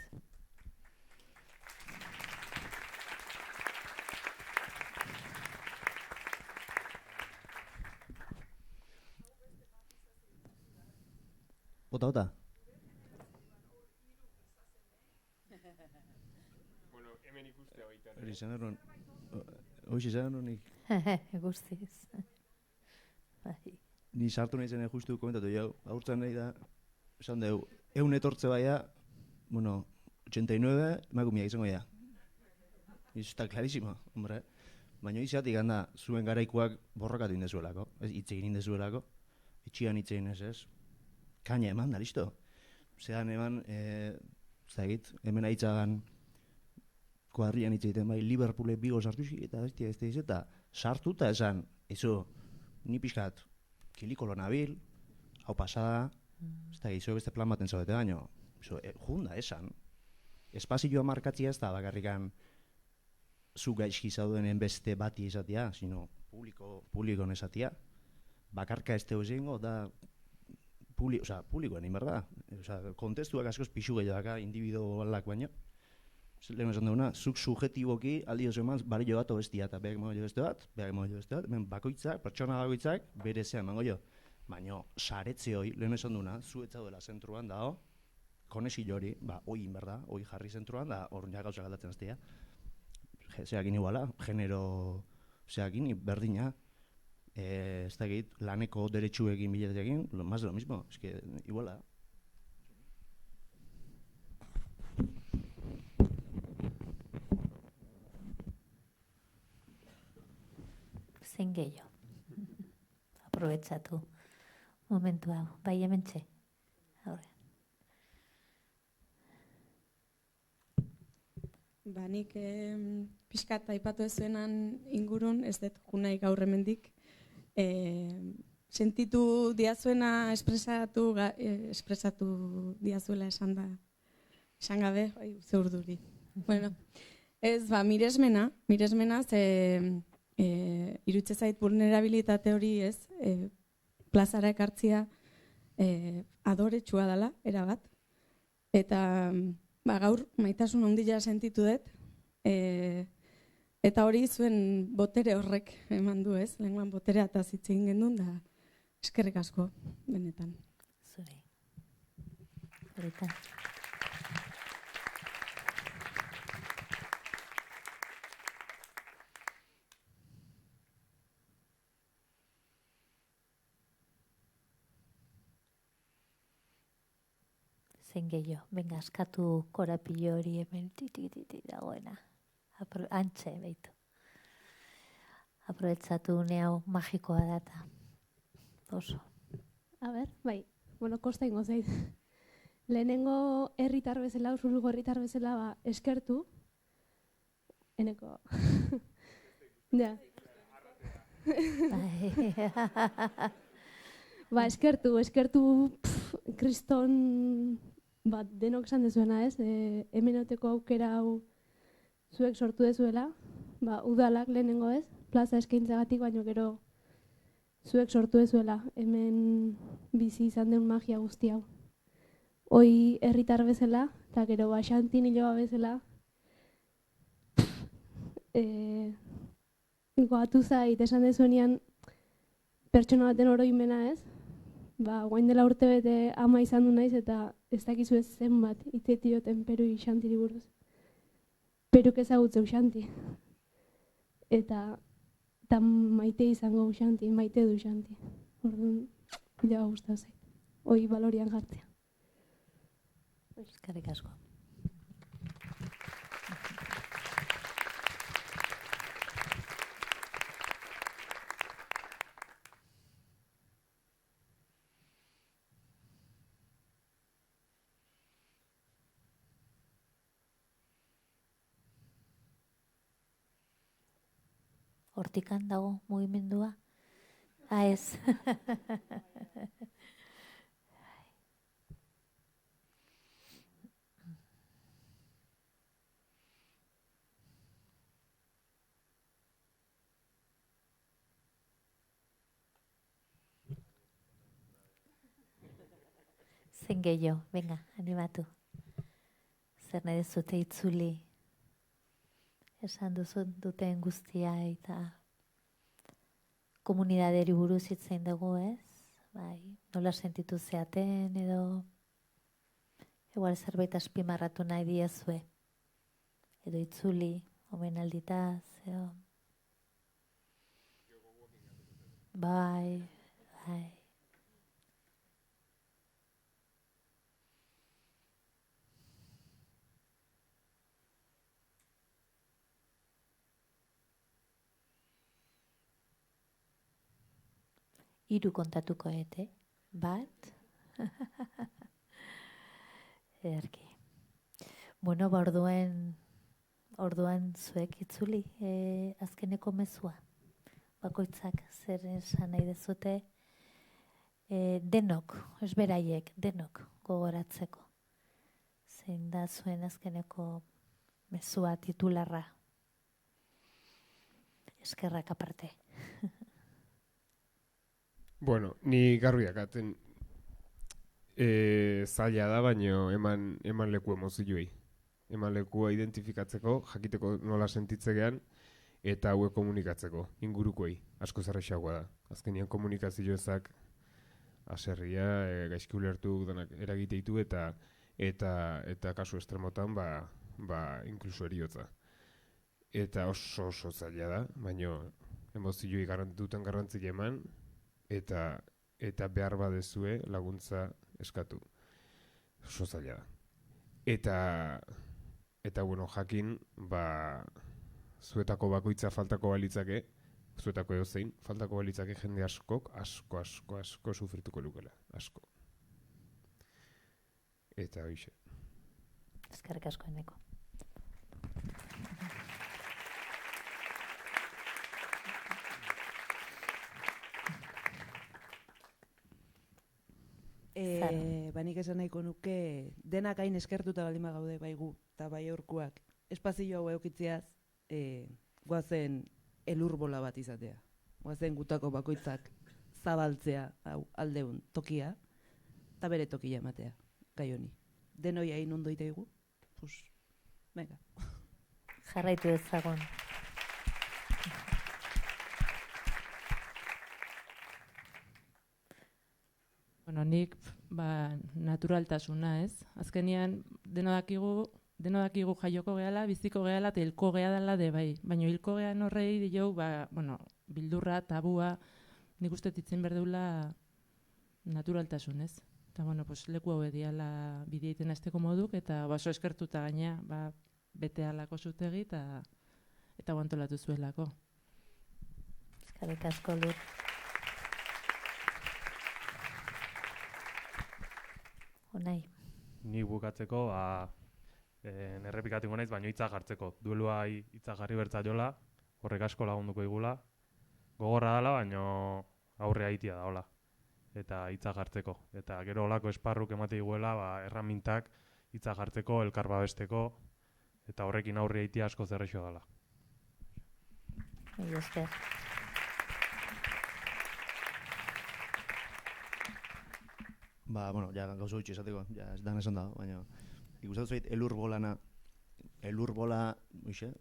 Bota. Hemen ikustea baita. Hoxe izan erron Guztiz. Bai. Ni sartu nahi zen justu komentatu jau. Aurtzen nahi da, esan dugu, egun etortze baia, 89 emakumia izango ja. Eso está clarísimo, hombre. Baina izatik handa, zuen garaikoak borrokatu indezuelako, hitz egin indezuelako, itxian hitz egin ez. Kaina eman da, listo. Zeran eman, hemen haitzagan kuadrian hitz egiten, bai, Liverpoolek bigo sartu eta eta sartu eta esan, ni pixkat, kilikolo nabil, hau pasada, beste plan baten zaudete baino, junda esan, espazioa markatzia ez da bakarrikan zu gaizki zaudenen beste bati esatia, sino publikoan esatia, bakarka ez teo zingo, da publikoan inberda, kontestuak askoz pixu gehiago individualak baino, lehen esan duguna, zuk subjetiboki aldi oso eman balio bat obestia eta behar emango beste bat, hemen bakoitzak, pertsona bakoitzak, bere zean emango jo. Baina saretze hori, lehen esan duguna, zu etzaudela zentruan dago, konexio hori, hoi inberda, hoi jarri zentruan, da hor gauzak aldatzen aztea. Zeakin iguala, genero zeakin berdina, ez da egit, laneko deretsuekin biletekin, más de lo mismo, es que iguala. Zein gehiago. Aprobetxatu momentu hau. Bai, hementxe. Nik pixkat aipatu ezuenan ingurun, ez dut junai gaur hemendik. Sentitu diazuena espresatu diazuela esan da. esan gabe, ze urduri. Bueno, ez, miresmena ze irutze zait vulnerabilitate hori, ez, plazara ekartzia adoretsua dela, erabat. Eta gaur maitasun handia sentitu dut, eta hori zuen botere horrek eman du, ez? Lehenguan boterea eta zitzen gendun, da eskerrik asko, benetan. Zure. Horita. Zein gehiago, venga, askatu korapillo hori hemen titi dagoena. Antxe, behitu. Aprobetsatu une hau magikoa data. Oso. A ber, bai, bueno, kosta ingo zait. Lehenengo herritar bezala, Usurbilgo herritar bezala, eskertu. Eneko. Ja. Eskertu kriston denok esan dezuena, ez? Hemenoteko aukera hau zuek sortu dezuela, udalak lehenengo, ez? Plaza eskaintzagatik, baino gero zuek sortu dezuela, hemen bizi izan den magia guzti hau. Hoi herritar bezala, eta gero Xantin hiloa bezala, goatu zait, esan dezuenean pertsona baten oroimena, ez? Guain dela urte bete ama izan du naiz, eta ez dakizu ez zenbat itetioten Perui Xantiri buruz. Peruk ezagutzeu Xanti. Eta maite izango Xanti, maite du Xanti. Orduan, ja gustatu zait. Hoi balorian jartzea. Eskerrik asko. Hortikan dago mugimendua? Ez. Zen gehiago, venga, animatu. Zer nahi dezute itzuli. Esan duten guztia eta komunidaderi buruz hitzein dugu, ez? Bai, nola sentitu zeaten edo igual zerbait azpimarratu nahi diezue. Edo itzuli, omenalditaz, edo... Bai. Hiru kontatuko bat. Ederki. Bueno, orduan zuek itzuli azkeneko mezua. Bakoitzak zer esan nahi dezute denok, ez beraiek, denok gogoratzeko. Zein da zuen azkeneko mezua titularra. Eskerrak aparte. Bueno, ni garbiak aten zaila da, baino eman leku emozioei. Eman lekua identifikatzeko, jakiteko nola sentitzegean, eta hauek komunikatzeko, ingurukoei. Asko zerrexagoa da. Azkenean komunikazio ezak aserria, gaizki ulertu denak eragiteitu eta kasu estremotan, inkluso eriotza. Eta oso zaila da, baino emozioei duten garrantzia eman, eta behar badezue laguntza eskatu. Oso zaila da. Eta bueno, jakin, zuetako bakoitza faltako balitzake, zuetako edozein, faltako balitzake jende askok, asko sufrituko lukela. Asko. Eta hoxe. Eskerrik asko Eneko. Nik esan nahiko nuke denak hain eskertuta baldin gaude bai gu eta bai aurkuak espazio hau eukitzeaz goazen elurbola bat izatea. Goazen gutako bakoitzak zabaltzea hau aldeun tokia eta bere tokia ematea gai honi. Denoi hain ondo itaigu? Venga. Jarraitu ezagun. Bueno, nik naturaltasuna, ez? Azkenean denodakigu jaioko gehala, biziko gehala eta hilko gehala de bai. Baina hilko gehan horrei dio, bildurra, tabua, nik uste titzen berdeula naturaltasun, ez? Eta, leku hau ediala bideiten azteko moduk, eta baso eskertuta gaina, bete alako zutegi eta guantolatu zuelako. Eskerrik asko, Lur. Unai. Ni bukatzeko, errepikatuko naiz, baina hitzak hartzeko. Duelua hitzak jarri bertza jola, horrek asko lagunduko igula. Gogorra dela, baina aurrea itia da, hola. Eta hitzak hartzeko. Eta gero olako esparruk emate iguela, erramintak hitzak hartzeko, elkar babesteko, eta horrekin aurrea itia asko zerrexo dela. Mila esker. Ja gauza gutxi esateko, ez dan esan da, baina ikustatu zait elurbola,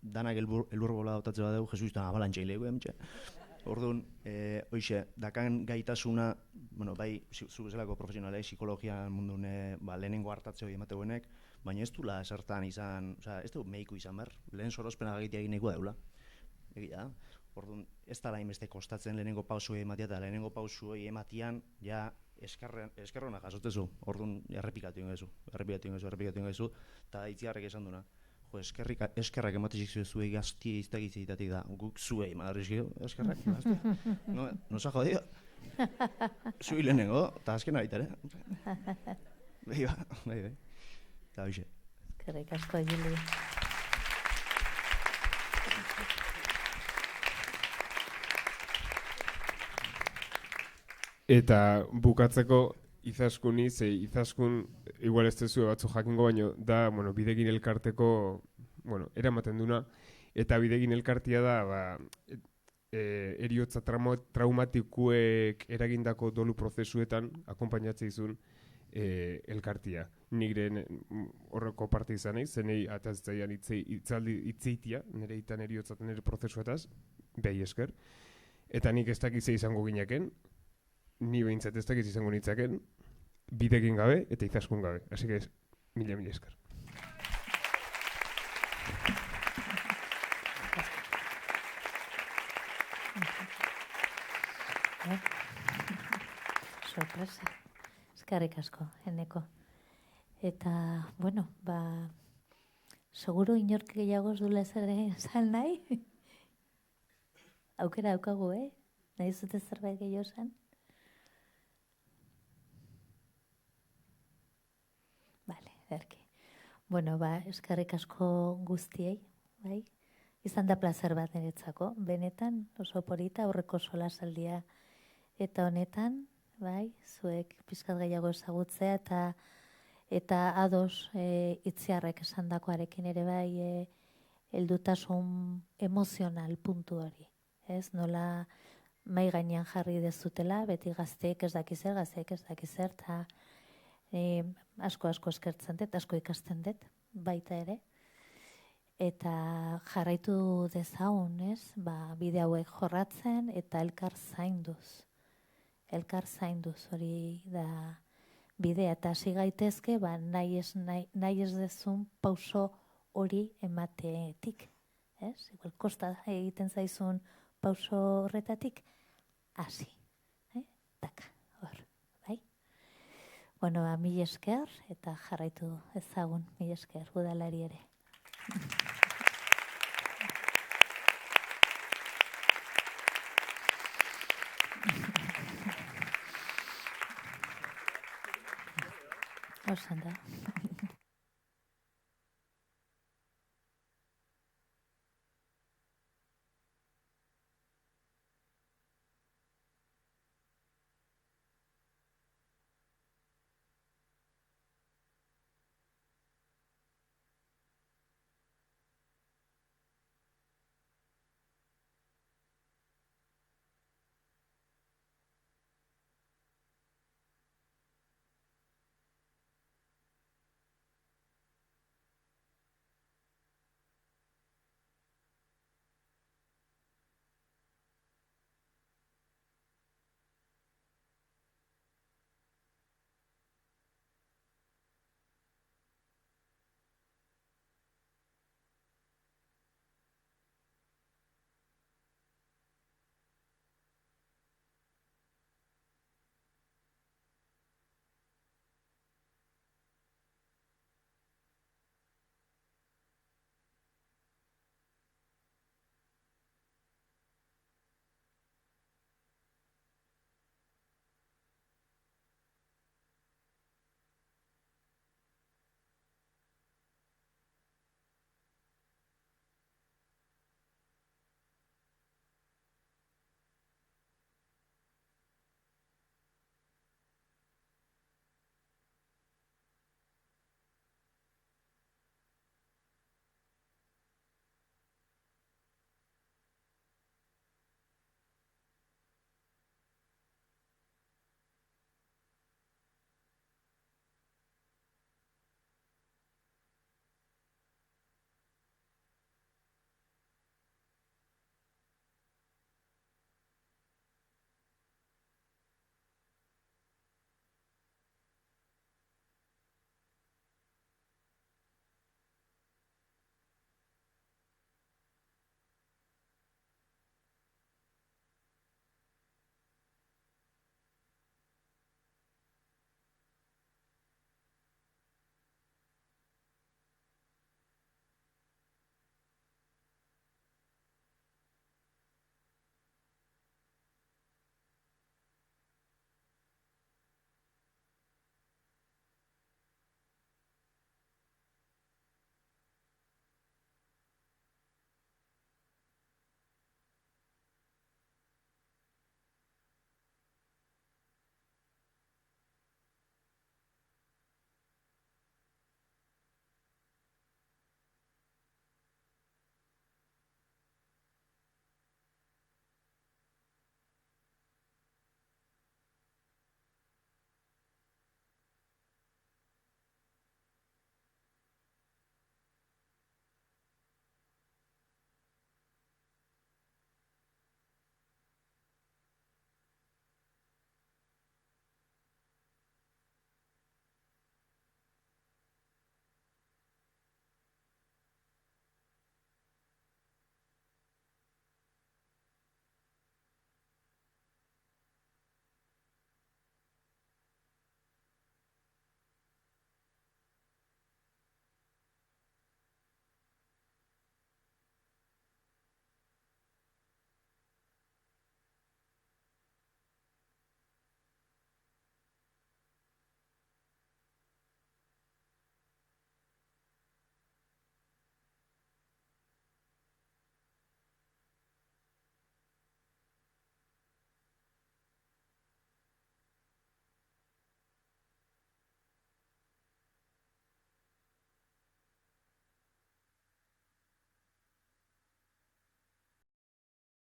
danak elurbola otatze bat dugu, Jesus da abalantxa hilegu, Orduan, dakan gaitasuna, bai, zu bezalako profesionalei, psikologia mundun lehenengo hartatze hori emateguenek, baina ez dula esertan izan, ez du meiku izan behar, lehen sorospena gagitea egin nahiko daula. Egia, orduan, ez da lainbeste kostatzen lehenengo pausu ematea, eta lehenengo pausu ematian, ja, eskerrona jasotzezu, orduan, errepikatu ingezu, eta itziarrek esan duna. Eskerrak ematezik zuei gazti iztagitzitatik da, guk zuei madarrizkio, eskerrak, gaztia. Nosa jodio. Zui lehenengo, eta azken aritare. Bai. Eta hoxe. Eskerrik asko, Juli. Eta bukatzeko Izaskuni, Izaskun, igual ez tezu batzu jakingo baino, da, bidegin elkarteko, eramaten duna, eta bidegin elkartia da, eriotza traumatikuek eragindako dolu prozesuetan akonpainatzea izun elkartia. Nigren horreko parte izan nahi, zenei atazitzaian itzeitia, nire itan eriotzaten ere prozesuetaz, behi esker, eta nik ez dakize izango ginaken, ni behintzat ez dakiz izango nitzaken, bidegin gabe eta Izaskun gabe. Así que mila esker. Sorpresa. Eskerrik asko, Eneko. Eta, seguro inork gehiago ez dula esan nahi? Aukera daukagu, nahi zute zerbait gehiago esan? Erki. Eskerrik asko guztiei, bai? Izan da plazer bat niretzako. Benetan, oso polita, aurreko solasaldia eta honetan, bai? Zuek pizkat gehiago ezagutzea eta ados itziarrek esandakoarekin ere bai heldutasun emozional puntu hori. Ez nola mai gainean jarri dezutela, beti gazteek ez dakizer, eta asko eskertzen dut, asko ikasten dut, baita ere. Eta jarraitu dezagun, bide hauek jorratzen eta elkar zainduz. Elkar zainduz hori da bidea. Eta hasi gaitezke, nahi ez dezun pauso hori ematetik. Igual kosta egiten zaizun pauso horretatik, hasi. Taka. Mila esker eta jarraitu ezagun, mila esker, udalari ere. Osan da.